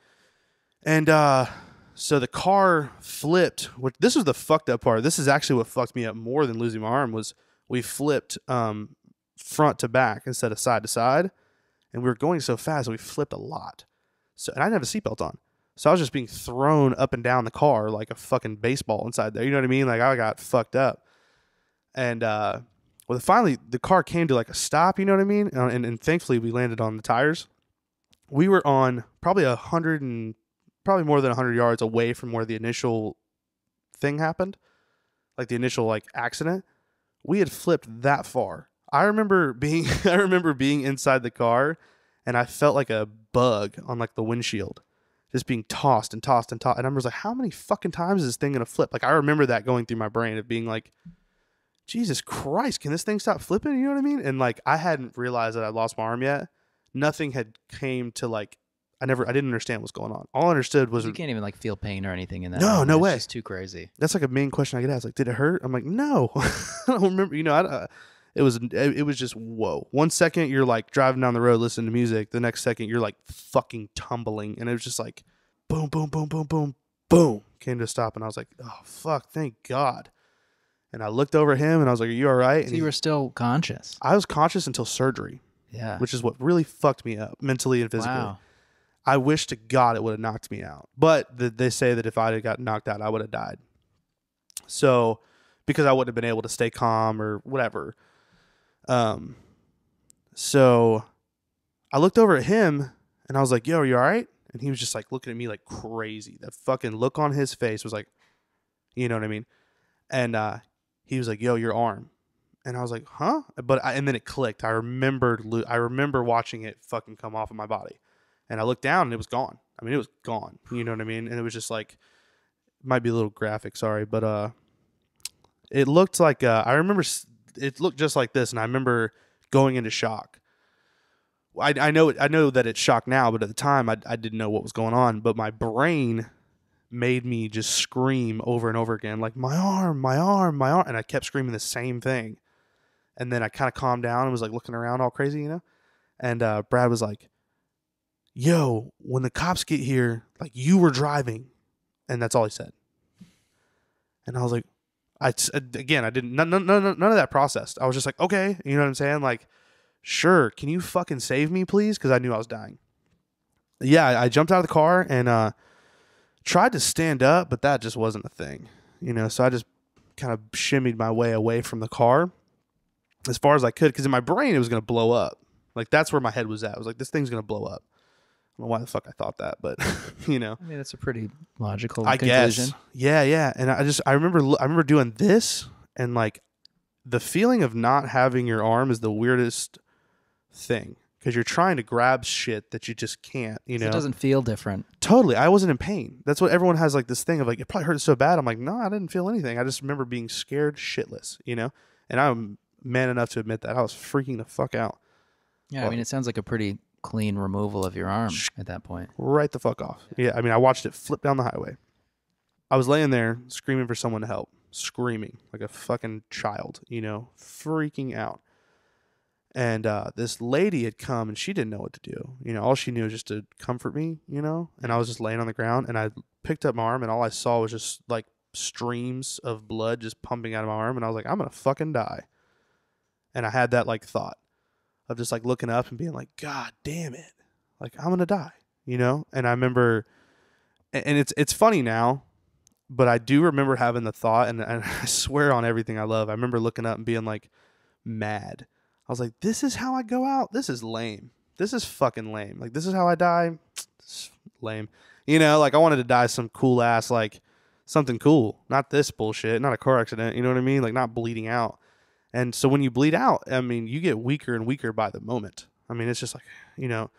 And so the car flipped. This was the fucked up part. This is actually what fucked me up more than losing my arm. Was we flipped front to back instead of side to side, and we were going so fast we flipped a lot. So, and I didn't have a seatbelt on, so I was just being thrown up and down the car like a fucking baseball inside there. You know what I mean? Like, I got fucked up. And well, finally the car came to like a stop. You know what I mean? And thankfully we landed on the tires. We were on probably probably more than 100 yards away from where the initial thing happened, like the initial like accident. We had flipped that far. I remember being inside the car, and I felt like a bug on like the windshield, just being tossed and tossed and tossed. And I was like, how many fucking times is this thing gonna flip? Like, I remember that going through my brain of being like, Jesus Christ, can this thing stop flipping? You know what I mean? And like, I hadn't realized that I lost my arm yet. Nothing had came to like, I didn't understand what's going on. All I understood was you can't even like feel pain or anything in that. No, no way. It's just too crazy. That's like a main question I get asked. Like, did it hurt? I'm like, no, I don't remember. You know, it was just whoa. 1 second you're like driving down the road listening to music. The next second you're like fucking tumbling, and it was just like boom, boom, boom, boom, boom, boom. Came to a stop, and I was like, oh fuck, thank God. And I looked over at him, and I was like, are you all right? So you were still conscious? I was conscious until surgery. Yeah. Which is what really fucked me up mentally and physically. Wow. I wish to God it would have knocked me out. But they say that if I had got knocked out, I would have died. So, because I wouldn't have been able to stay calm or whatever. So I looked over at him and I was like, yo, are you all right? And he was just like looking at me like crazy. That fucking look on his face was like, you know what I mean? And he was like, yo, your arm. And I was like, huh? And then it clicked. I remember watching it fucking come off of my body. And I looked down and it was gone. I mean, it was gone. You know what I mean? And it was just like, might be a little graphic, sorry. But it looked like, I remember it looked just like this. And I remember going into shock. I know that it's shock now, but at the time I didn't know what was going on. But my brain made me just scream over and over again, like, my arm, my arm, my arm. And I kept screaming the same thing. And then I kind of calmed down and was like looking around all crazy, you know? And Brad was like, yo, when the cops get here, like, you were driving. And that's all he said. And I was like, I didn't, none of that processed. I was just like, okay, you know what I'm saying? Like, sure, can you fucking save me, please? Because I knew I was dying. Yeah, I jumped out of the car and tried to stand up, but that just wasn't a thing, you know? So I just kind of shimmied my way away from the car as far as I could, because in my brain it was going to blow up. Like, that's where my head was at. I was like, this thing's going to blow up. I don't know why the fuck I thought that, but you know. I mean, that's a pretty logical conclusion. Guess. Yeah. And I remember doing this, and like the feeling of not having your arm is the weirdest thing, because you're trying to grab shit that you just can't, you know. It doesn't feel different. Totally. I wasn't in pain. That's what everyone has, like this thing of like, it probably hurt so bad. I'm like, no, I didn't feel anything. I just remember being scared shitless, you know. And I'm man enough to admit that I was freaking the fuck out. Yeah, well, I mean, it sounds like a pretty clean removal of your arm at that point. Right the fuck off. Yeah, I mean, I watched it flip down the highway. I was laying there screaming for someone to help, screaming like a fucking child, you know, freaking out. And this lady had come and she didn't know what to do. You know, all she knew was just to comfort me, you know, and I was just laying on the ground and I picked up my arm and all I saw was just like streams of blood just pumping out of my arm. And I was like, I'm going to fucking die. And I had that like thought of just like looking up and being like, God damn it. Like, I'm going to die, you know? And I remember, and it's funny now, but I do remember having the thought, and I swear on everything I love, I remember looking up and being like mad. I was like, this is how I go out? This is lame. This is fucking lame. Like, this is how I die? It's lame. You know, like, I wanted to die some cool ass, like, something cool. Not this bullshit. Not a car accident. You know what I mean? Like, not bleeding out. And so when you bleed out, I mean, you get weaker and weaker by the moment. I mean, it's just like, you know.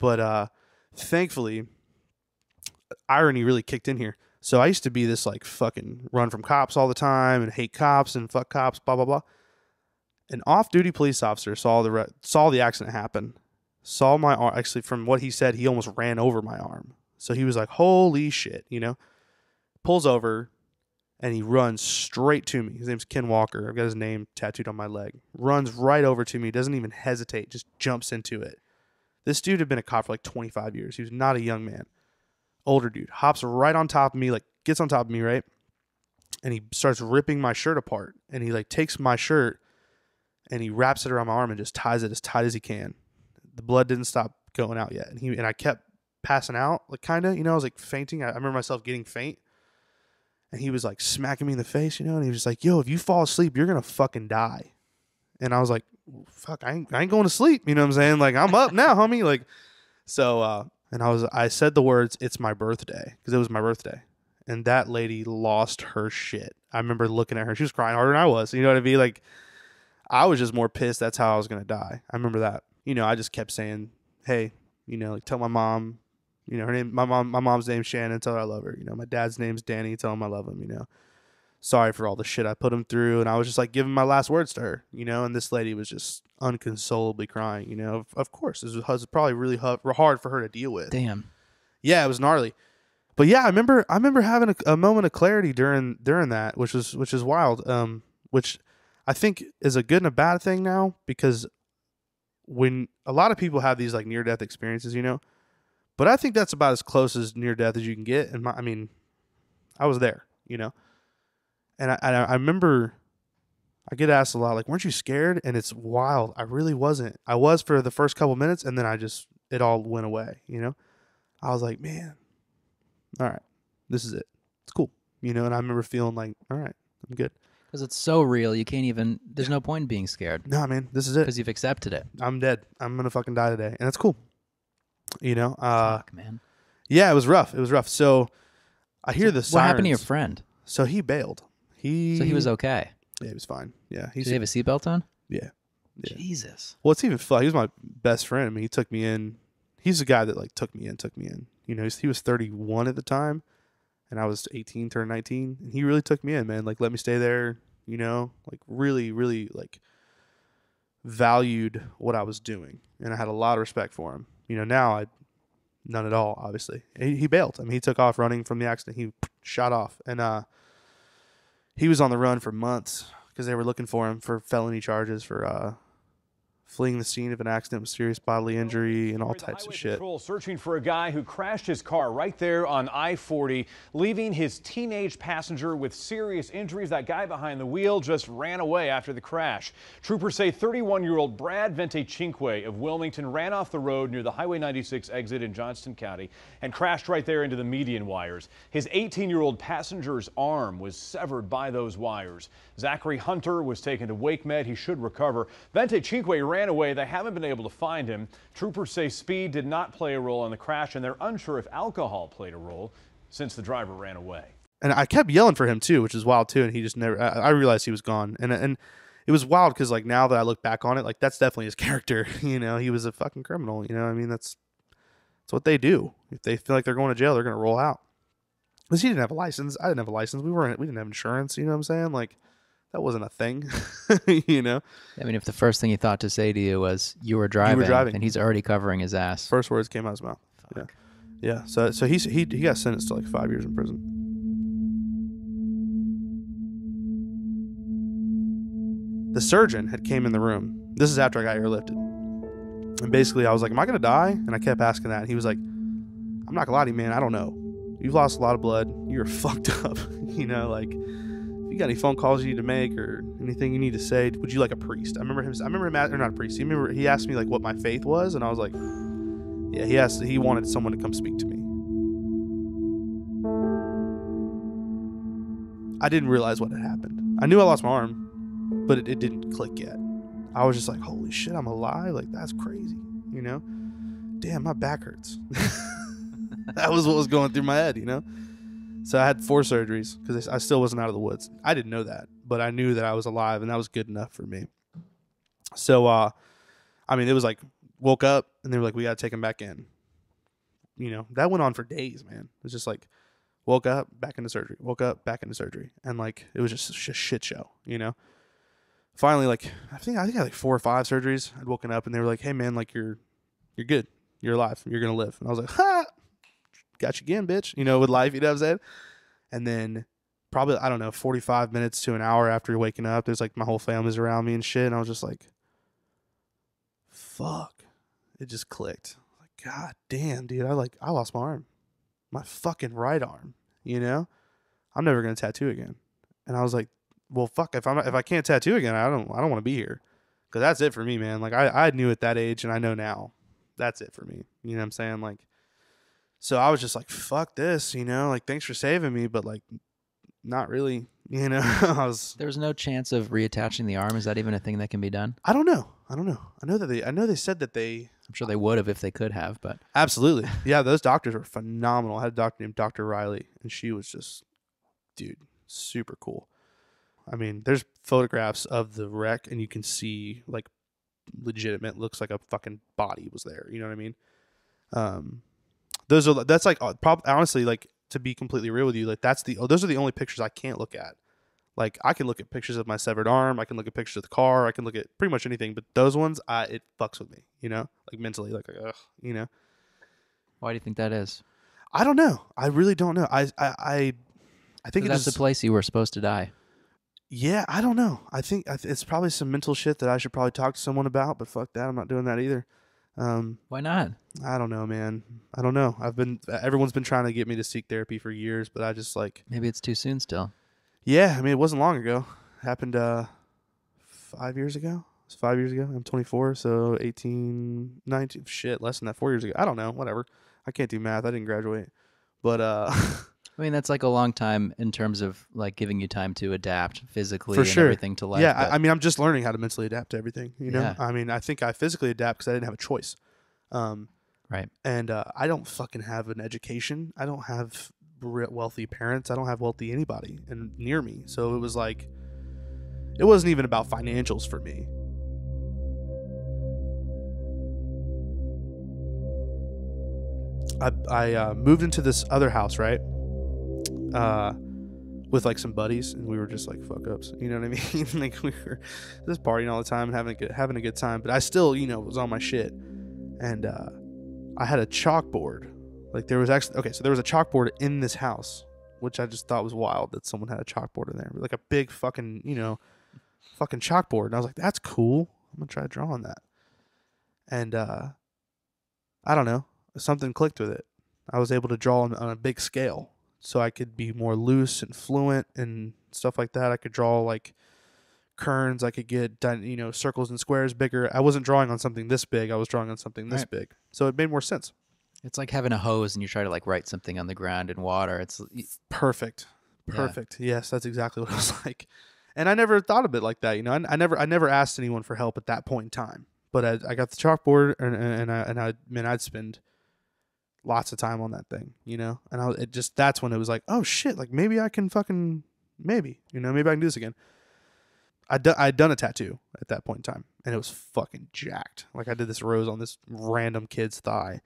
But thankfully, irony really kicked in here. So I used to be this, like, fucking run from cops all the time and hate cops and fuck cops, blah, blah, blah. An off-duty police officer saw the accident happen, saw my arm. Actually, from what he said, he almost ran over my arm. So he was like, holy shit, you know. Pulls over, and he runs straight to me. His name's Ken Walker. I've got his name tattooed on my leg. Runs right over to me, doesn't even hesitate, just jumps into it. This dude had been a cop for like 25 years. He was not a young man. Older dude. Hops right on top of me, like gets on top of me, right? And he starts ripping my shirt apart. And he like takes my shirt and he wraps it around my arm and just ties it as tight as he can. The blood didn't stop going out yet. And I kept passing out, like kind of, you know, I was like fainting. I remember myself getting faint. And he was like smacking me in the face, you know, and he was just like, yo, if you fall asleep, you're going to fucking die. And I was like, fuck, I ain't going to sleep. You know what I'm saying? Like, I'm up now, homie. Like, so, and I said the words, it's my birthday, because it was my birthday. And that lady lost her shit. I remember looking at her. She was crying harder than I was. You know what I mean? Like, I was just more pissed. That's how I was going to die. I remember that. You know, I just kept saying, hey, you know, like, tell my mom, you know, her name, my mom's name's Shannon, tell her I love her. You know, my dad's name's Danny, tell him I love him, you know. Sorry for all the shit I put him through. And I was just like giving my last words to her, you know, and this lady was just unconsolably crying, you know. Of course, this was probably really hard for her to deal with. Damn. Yeah, it was gnarly. But yeah, I remember having a moment of clarity during that, which is wild. Which I think is a good and a bad thing now, because when a lot of people have these like near death experiences, you know, but I think that's about as close as near death as you can get. And I mean, I was there, you know, and I remember I get asked a lot, like, weren't you scared? And it's wild. I really wasn't. I was for the first couple minutes, and then it all went away, you know. I was like, man, all right, this is it. It's cool. You know, and I remember feeling like, all right, I'm good. Because it's so real, you can't even, there's no point in being scared. No, man, this is it. Because you've accepted it. I'm dead. I'm going to fucking die today. And it's cool. You know? Fuck, man. Yeah, it was rough. It was rough. So I hear the sirens. What happened to your friend? So he bailed. So he was okay. Yeah, he was fine. Yeah. Did he have a seatbelt on? Yeah. Yeah. Jesus. Well, it's even fun. He was my best friend. I mean, he took me in. He's the guy that like took me in. You know, he was 31 at the time, and I was 18, turned 19, and he really took me in, man. Like, let me stay there. You know, like really, really like valued what I was doing, and I had a lot of respect for him. You know, now none at all. Obviously, he bailed. I mean, he took off running from the accident. He shot off, and he was on the run for months because they were looking for him for felony charges for fleeing the scene of an accident with serious bodily injury and all types of shit. Patrol searching for a guy who crashed his car right there on I-40, leaving his teenage passenger with serious injuries. That guy behind the wheel just ran away after the crash. Troopers say 31-year-old Brad Vente-Cinque of Wilmington ran off the road near the Highway 96 exit in Johnston County and crashed right there into the median wires. His 18-year-old passenger's arm was severed by those wires. Zachary Hunter was taken to WakeMed. He should recover. Vente-Cinque ran away. They haven't been able to find him. Troopers say speed did not play a role in the crash, and they're unsure if alcohol played a role since the driver ran away. And I kept yelling for him too, which is wild too. And he just never. I realized he was gone, and it was wild because like now that I look back on it, like that's definitely his character. You know, he was a fucking criminal. You know, I mean that's what they do. If they feel like they're going to jail, they're going to roll out. Because he didn't have a license. I didn't have a license. We didn't have insurance. You know what I'm saying? Like. That wasn't a thing, you know? I mean, if the first thing he thought to say to you was, you were driving, and he's already covering his ass. First words came out of his mouth. Fuck. Yeah. So he got sentenced to like 5 years in prison. The surgeon had came in the room. This is after I got airlifted. And basically I was like, am I going to die? And I kept asking that. And he was like, I'm not going to lie to you, man. I don't know. You've lost a lot of blood. You're fucked up. You know, like... You got any phone calls you need to make or anything you need to say? Would you like a priest? I remember him, or not a priest. He asked me like what my faith was, and I was like, yeah, he wanted someone to come speak to me. I didn't realize what had happened. I knew I lost my arm, but it didn't click yet. I was just like, holy shit, I'm alive. Like, that's crazy, you know? Damn, my back hurts. That was what was going through my head, you know? So I had 4 surgeries because I still wasn't out of the woods. I didn't know that, but I knew that I was alive, and that was good enough for me. So, I mean, it was like, woke up, and they were like, we got to take him back in. You know, that went on for days, man. It was just like, woke up, back into surgery. Woke up, back into surgery. And, like, it was just a shit show, you know? Finally, like, I think I had like 4 or 5 surgeries. I'd woken up, and they were like, hey, man, like, you're good. You're alive. You're going to live. And I was like, ha! Got you again, bitch. You know, with life, you know what I'm saying? And then probably, I don't know, 45 minutes to an hour after waking up, there's like my whole family's around me and shit. And I was just like, fuck. It just clicked. Like, God damn, dude. I lost my arm. My fucking right arm. You know? I'm never gonna tattoo again. And I was like, well, fuck, if I can't tattoo again, I don't want to be here. Cause that's it for me, man. Like I knew at that age and I know now. That's it for me. You know what I'm saying? Like, so I was just like, fuck this, you know, like, thanks for saving me, but like, not really, you know. There was no chance of reattaching the arm. Is that even a thing that can be done? I don't know. I know they said that they. I'm sure they would have if they could have, but. Absolutely. Yeah, those doctors were phenomenal. I had a doctor named Dr. Riley, and she was just, dude, super cool. I mean, there's photographs of the wreck, and you can see, like, legitimate, looks like a fucking body was there. You know what I mean? That's like honestly, like, to be completely real with you, like those are the only pictures I can't look at. Like, I can look at pictures of my severed arm, I can look at pictures of the car, I can look at pretty much anything, but those ones, it fucks with me, you know, like mentally, like ugh, you know. Why do you think that is? I don't know. I really don't know. I think that's the place you were supposed to die. Yeah, I don't know. I think it's probably some mental shit that I should probably talk to someone about, but fuck that, I'm not doing that either. Why not? I don't know, man. I don't know. Everyone's been trying to get me to seek therapy for years, but I just like. Maybe it's too soon still. Yeah, I mean, it wasn't long ago. It happened 5 years ago. It was 5 years ago. I'm 24, so 18, 19. Shit, less than that. 4 years ago. I don't know. Whatever. I can't do math. I didn't graduate. But I mean, that's like a long time in terms of like giving you time to adapt physically for and sure. everything to life. Yeah, but I mean, I'm just learning how to mentally adapt to everything. You know, Yeah. I mean, I think I physically adapt because I didn't have a choice. right. And I don't fucking have an education. I don't have wealthy parents. I don't have wealthy anybody and near me. So it was like, it wasn't even about financials for me. I moved into this other house, right? With like some buddies, and we were just like fuck ups. You know what I mean? Like we were just partying all the time and having a good time. But I still, you know, was on my shit. And I had a chalkboard. Like there was actually so there was a chalkboard in this house, which I just thought was wild that someone had a chalkboard in there, like a big fucking fucking chalkboard. And I was like, that's cool. I'm gonna try to draw on that. And I don't know, something clicked with it. I was able to draw on a big scale, so I could be more loose and fluent and stuff like that. I could draw like kerns. I could get circles and squares bigger. I wasn't drawing on something this big. I was drawing on something this big. So it made more sense. It's like having a hose and you try to like write something on the ground in water. It's Perfect. Yeah. Yes, that's exactly what it was like. And I never thought of it like that. You know, I never asked anyone for help at that point in time. But I got the chalkboard and I'd spend lots of time on that thing, you know. And that's when it was like, oh shit, like maybe I can maybe I can do this again. I'd done a tattoo at that point in time, and it was fucking jacked. Like I did this rose on this random kid's thigh,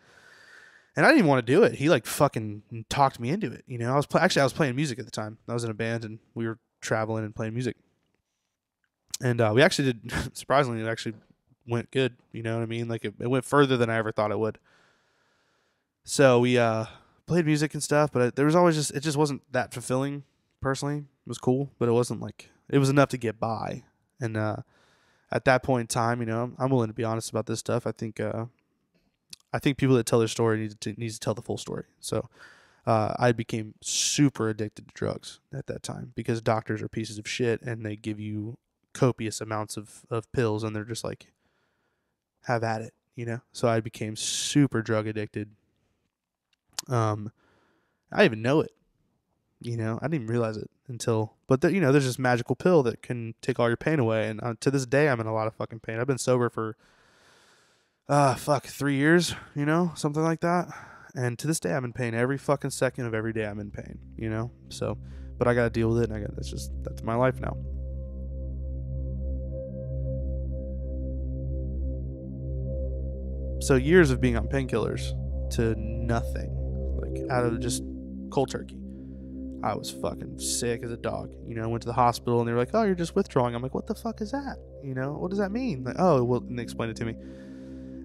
and I didn't even want to do it. He like fucking talked me into it. You know, I was playing music at the time. I was in a band, and we were traveling and playing music. And we actually did, surprisingly, it actually went good. You know what I mean? Like it went further than I ever thought it would. So we played music and stuff, but there was always it just wasn't that fulfilling. Personally, it was cool, but it wasn't like, it was enough to get by. And at that point in time, you know, I'm willing to be honest about this stuff. I think people that tell their story needs to tell the full story. So I became super addicted to drugs at that time because doctors are pieces of shit and they give you copious amounts of pills and they're just like, have at it, you know? So I became super drug addicted. I didn't even know it. You know, I didn't even realize it until, but there's this magical pill that can take all your pain away. And to this day, I'm in a lot of fucking pain. I've been sober for, 3 years, you know, something like that. And to this day, I'm in pain every fucking second of every day. I'm in pain, you know? So, but I got to deal with it. And that's my life now. So years of being on painkillers to nothing, like out of just cold turkey. I was fucking sick as a dog. You know, I went to the hospital and they were like, oh, you're just withdrawing. I'm like, what the fuck is that? You know, what does that mean? Like, oh, well, and they explained it to me.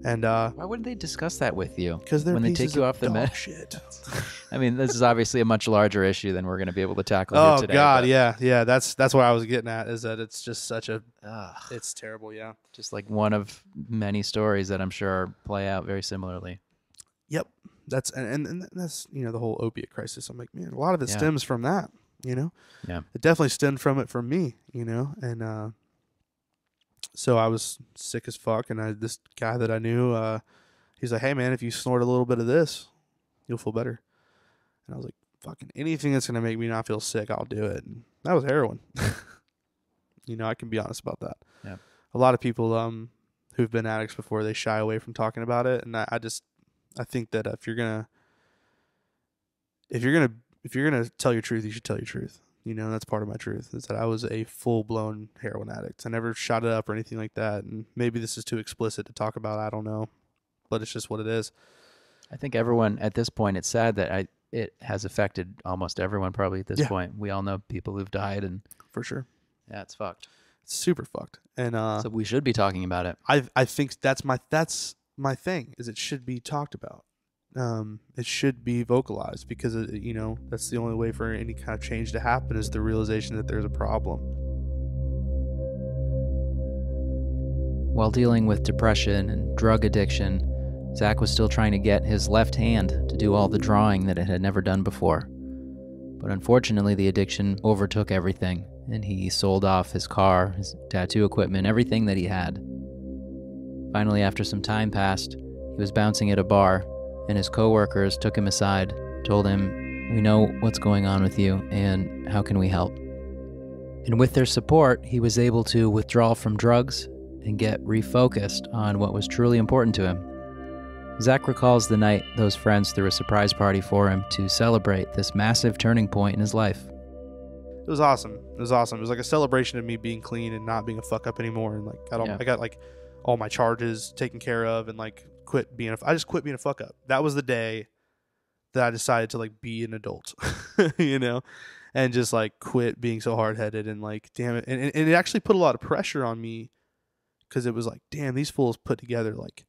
And why wouldn't they discuss that with you? Because they're when they pieces take you of off the dog med. shit. I mean, this is obviously a much larger issue than we're going to be able to tackle Oh here today. God, but, yeah. That's what I was getting at, is that it's just such a, it's terrible. Yeah. just like one of many stories that I'm sure play out very similarly. Yep. That's and that's the whole opiate crisis. I'm like, man, a lot of it Yeah. stems from that. You know. Yeah. It definitely stemmed from it from me. You know, and so I was sick as fuck, and this guy that I knew, he's like, hey man, if you snort a little bit of this, you'll feel better. And I was like, fucking anything that's gonna make me not feel sick, I'll do it. And that was heroin. You know, I can be honest about that. Yeah. A lot of people who've been addicts before, they shy away from talking about it, and I think that if you're gonna tell your truth, you should tell your truth. You know, that's part of my truth, is that I was a full-blown heroin addict. I never shot it up or anything like that. And maybe this is too explicit to talk about. I don't know, but it's just what it is. I think everyone at this point, it's sad that it has affected almost everyone probably at this Yeah. point. We all know people who've died, and For sure. yeah, it's fucked. It's super fucked. And So we should be talking about it. I think that's my thing, is it should be talked about. It should be vocalized, because that's the only way for any kind of change to happen, is the realization that there's a problem. While dealing with depression and drug addiction, Zach was still trying to get his left hand to do all the drawing that it had never done before. But unfortunately, the addiction overtook everything, and he sold off his car, his tattoo equipment, everything that he had. Finally, after some time passed, he was bouncing at a bar, and his coworkers took him aside, told him, "We know what's going on with you, and how can we help?" And with their support, he was able to withdraw from drugs and get refocused on what was truly important to him. Zach recalls the night those friends threw a surprise party for him to celebrate this massive turning point in his life. It was awesome. It was awesome. It was like a celebration of me being clean and not being a fuck up anymore. And like, I got like all my charges taken care of and like I just quit being a fuck up. That was the day that I decided to like be an adult, you know, and just like quit being so hard headed and like, damn it. And it actually put a lot of pressure on me because it was like, damn, these fools put together like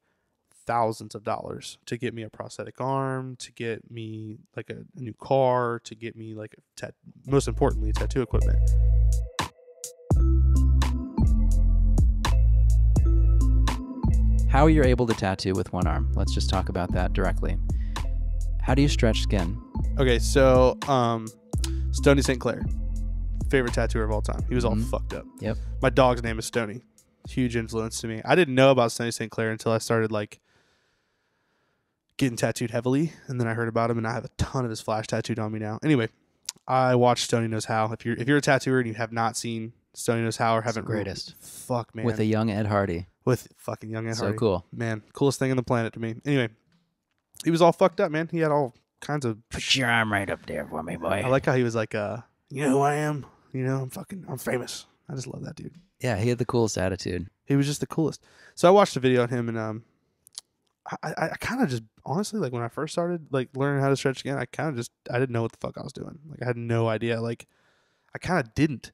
thousands of dollars to get me a prosthetic arm, to get me like a new car, to get me like most importantly, tattoo equipment. How you're able to tattoo with one arm. Let's just talk about that directly. How do you stretch skin? Okay, so Stony St. Clair, favorite tattooer of all time. He was all fucked up. Yep. My dog's name is Stony. Huge influence to me. I didn't know about Stony St. Clair until I started like getting tattooed heavily, and then I heard about him, and I have a ton of his flash tattooed on me now. Anyway, I watched Stony Knows How. If you're a tattooer and you have not seen Stony Knows How or haven't, the greatest. Fuck man, With a young Ed Hardy. with fucking young Ed Hardy. So cool. Man, coolest thing on the planet to me. Anyway, he was all fucked up, man. He had all kinds of. Put your arm right up there for me, boy. I like how he was like, you know who I am? You know, I'm famous. I just love that dude. Yeah, he had the coolest attitude. He was just the coolest. So I watched a video on him, and I kind of just honestly, like when I first started like learning how to stretch again, I didn't know what the fuck I was doing. Like I had no idea. Like I kind of didn't.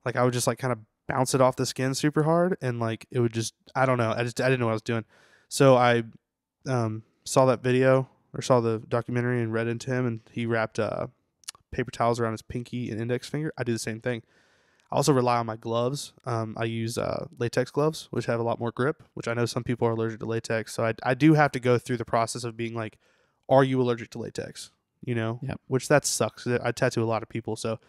Like I would just like kind of bounce it off the skin super hard, and like it would just, I don't know. I didn't know what I was doing. So I saw that video or saw the documentary and read into him, and he wrapped paper towels around his pinky and index finger. I do the same thing. I also rely on my gloves. I use latex gloves, which have a lot more grip, which I know some people are allergic to latex. So I do have to go through the process of being like, are you allergic to latex? You know, Yep. Which that sucks. I tattoo a lot of people. So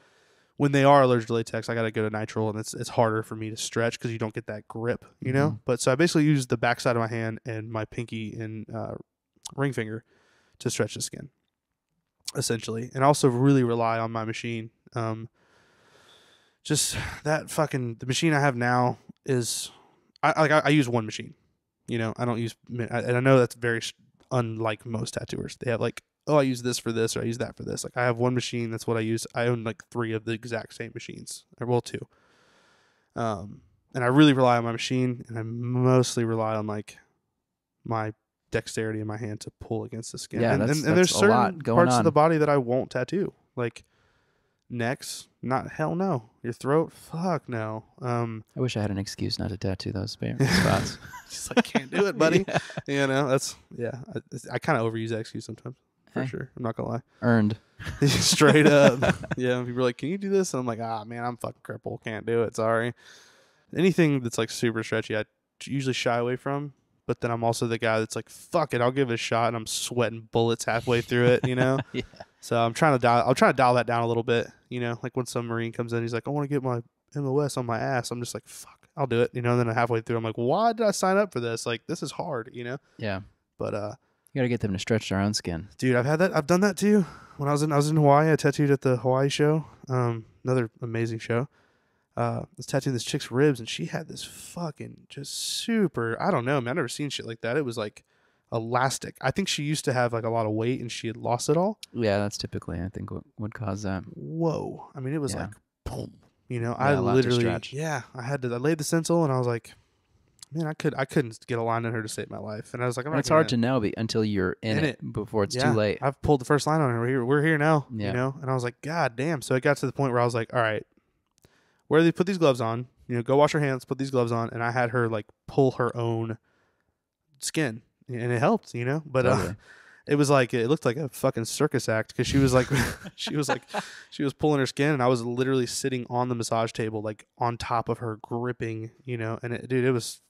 when they are allergic to latex, I got to go to nitrile, and it's harder for me to stretch because you don't get that grip, you know? But so I basically use the backside of my hand and my pinky and ring finger to stretch the skin, essentially. And I also really rely on my machine. Just that the machine I have now is, I use one machine, you know, I don't use, and I know that's very unlike most tattooers. They have like, oh, I use this for this, or I use that for this. Like I have one machine. That's what I use. I own like 3 of the exact same machines, or well, 2. And I really rely on my machine, and I mostly rely on like my dexterity in my hand to pull against the skin. Yeah, and that's there's a certain lot going parts on. of the body that I won't tattoo, like necks. Not hell no. Your throat, fuck no. I wish I had an excuse not to tattoo those spots. Just like can't do it, buddy. Yeah. You know, that's I kind of overuse that excuse sometimes, for Hey. sure. I'm not gonna lie. Earned. Straight up. Yeah, people are like, can you do this? And I'm like, man, I'm fucking crippled. Can't do it. Sorry. Anything that's like super stretchy, I usually shy away from. But then I'm also the guy that's like, fuck it, I'll give it a shot, and I'm sweating bullets halfway through it, you know? Yeah. So I'm trying to dial that down a little bit, you know? Like when some Marine comes in, he's like, I want to get my MOS on my ass. I'm just like, fuck, I'll do it, you know? And then halfway through, I'm like, why did I sign up for this? Like, this is hard, you know? Yeah. But You got to get them to stretch their own skin. dude, I've done that too. When I was in Hawaii, I tattooed at the Hawaii show. Another amazing show. I was tattooing this chick's ribs, and she had this fucking just super, I don't know, man, I've never seen shit like that. It was like elastic. I think she used to have like a lot of weight, and she had lost it all. Yeah, that's typically, I think, what would cause that. Whoa. I mean, it was Yeah. like, boom. You know, Yeah, a lot to literally, stretch. I laid the stencil, and I was like, man, I couldn't get a line on her to save my life. And I was like, And it's hard to know until you're in it before it's too late. I've pulled the first line on her. We're here now, Yeah. you know? And I was like, God damn. So it got to the point where I was like, all right, where do they put these gloves on? You know, go wash your hands, put these gloves on. And I had her like pull her own skin, and it helped, you know? But Totally. it was like, it looked like a fucking circus act, because she was like, she was pulling her skin, and I was literally sitting on the massage table, like on top of her, gripping, you know? And it was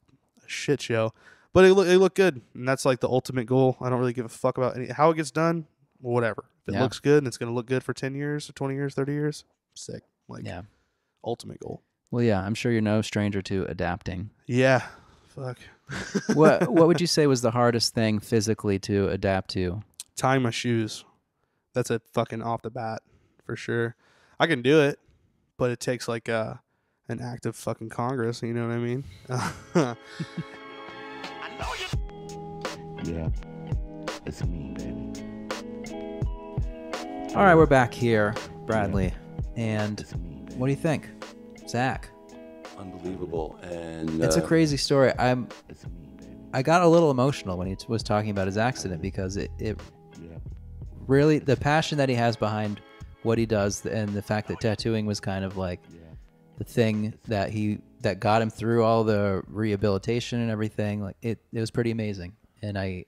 a shit show, but it looked good. And that's like the ultimate goal. I don't really give a fuck about how it gets done, whatever. If it Yeah. looks good and it's going to look good for 10 years or 20 years, 30 years, sick. Like, Yeah. ultimate goal. Well, yeah, I'm sure you're no stranger to adapting. Yeah. Fuck. What would you say was the hardest thing physically to adapt to? Tying my shoes. That's a fucking off the bat for sure. I can do it, but it takes like an act of fucking Congress. You know what I mean? Yeah, it's me, baby. All right, we're back here, Bradley. And what do you think? Zach? Unbelievable. And It's a crazy story. I got a little emotional when he was talking about his accident because it really, the passion that he has behind what he does and the fact that tattooing was kind of like the thing that got him through all the rehabilitation and everything, like it was pretty amazing. And I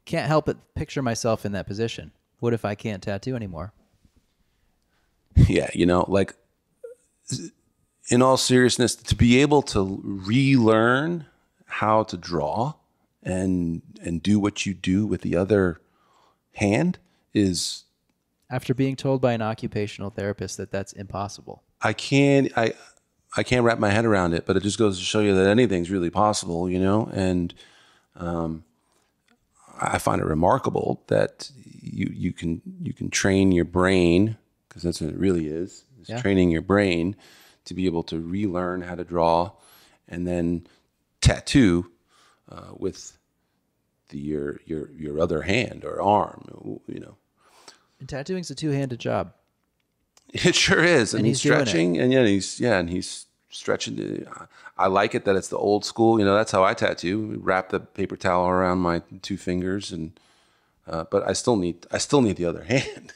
can't help but picture myself in that position. What if I can't tattoo anymore? Yeah, like in all seriousness, to be able to relearn how to draw and do what you do with the other hand is, after being told by an occupational therapist that that's impossible. I can't wrap my head around it, but it just goes to show you that anything's really possible, and I find it remarkable that you can train your brain, because that's what it really is training your brain to be able to relearn how to draw and then tattoo with your other hand or arm, And tattooing's a two-handed job. It sure is, and he's stretching, and he's stretching. I like it that it's the old school. That's how I tattoo. Wrap the paper towel around my two fingers, and but I still need the other hand,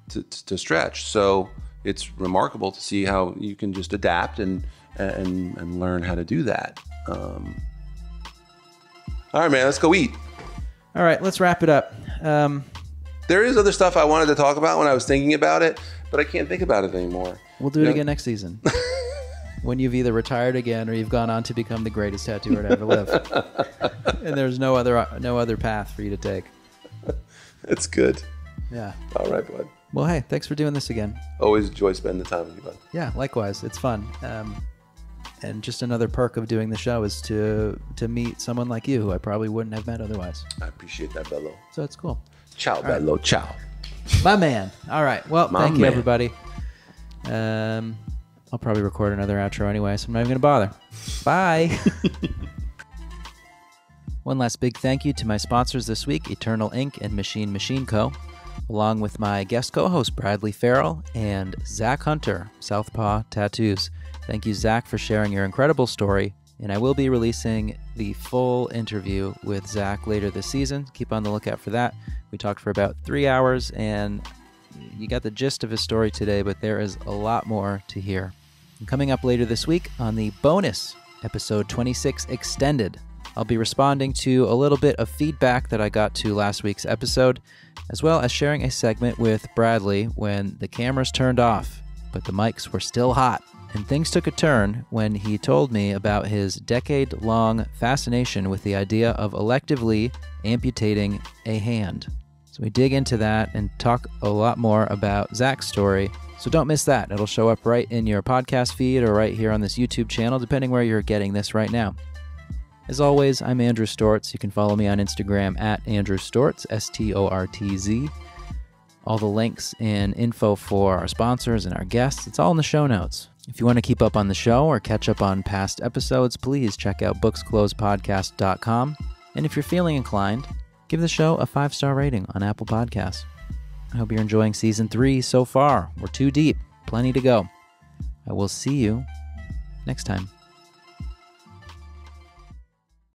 to stretch. So it's remarkable to see how you can just adapt and learn how to do that. All right, man, let's go eat. All right, let's wrap it up. There is other stuff I wanted to talk about when I was thinking about it, but I can't think about it anymore. We'll do it again next season. When you've either retired again or you've gone on to become the greatest tattooer to ever live. And there's no other path for you to take. That's good. Yeah. All right, bud. Well, hey, thanks for doing this again. Always enjoy spending the time with you, bud. Yeah, likewise. It's fun. And just another perk of doing the show is to meet someone like you who I probably wouldn't have met otherwise. I appreciate that, Bello. So it's cool. Ciao, Bello. Ciao. My man. All right. Well, thank you, man. everybody. I'll probably record another outro anyway, so I'm not even going to bother. Bye. One last big thank you to my sponsors this week, Eternal Ink and Machine Co., along with my guest co-host, Bradley Farrell, and Zach Hunter, Southpaw Tattoos. Thank you, Zach, for sharing your incredible story, and I will be releasing the full interview with Zach later this season. Keep on the lookout for that. We talked for about 3 hours, and you got the gist of his story today, but there is a lot more to hear. And coming up later this week on the bonus episode 26 Extended, I'll be responding to a little bit of feedback that I got to last week's episode, as well as sharing a segment with Bradley when the cameras turned off, but the mics were still hot. And things took a turn when he told me about his decade-long fascination with the idea of electively amputating a hand. So we dig into that and talk a lot more about Zach's story. So don't miss that. It'll show up right in your podcast feed or right here on this YouTube channel, depending where you're getting this right now. As always, I'm Andrew Stortz. You can follow me on Instagram at Andrew Stortz, STORTZ. All the links and info for our sponsors and our guests, it's all in the show notes. If you want to keep up on the show or catch up on past episodes, please check out booksclosepodcast.com. And if you're feeling inclined, give the show a 5-star rating on Apple Podcasts. I hope you're enjoying Season 3 so far. We're too deep. Plenty to go. I will see you next time.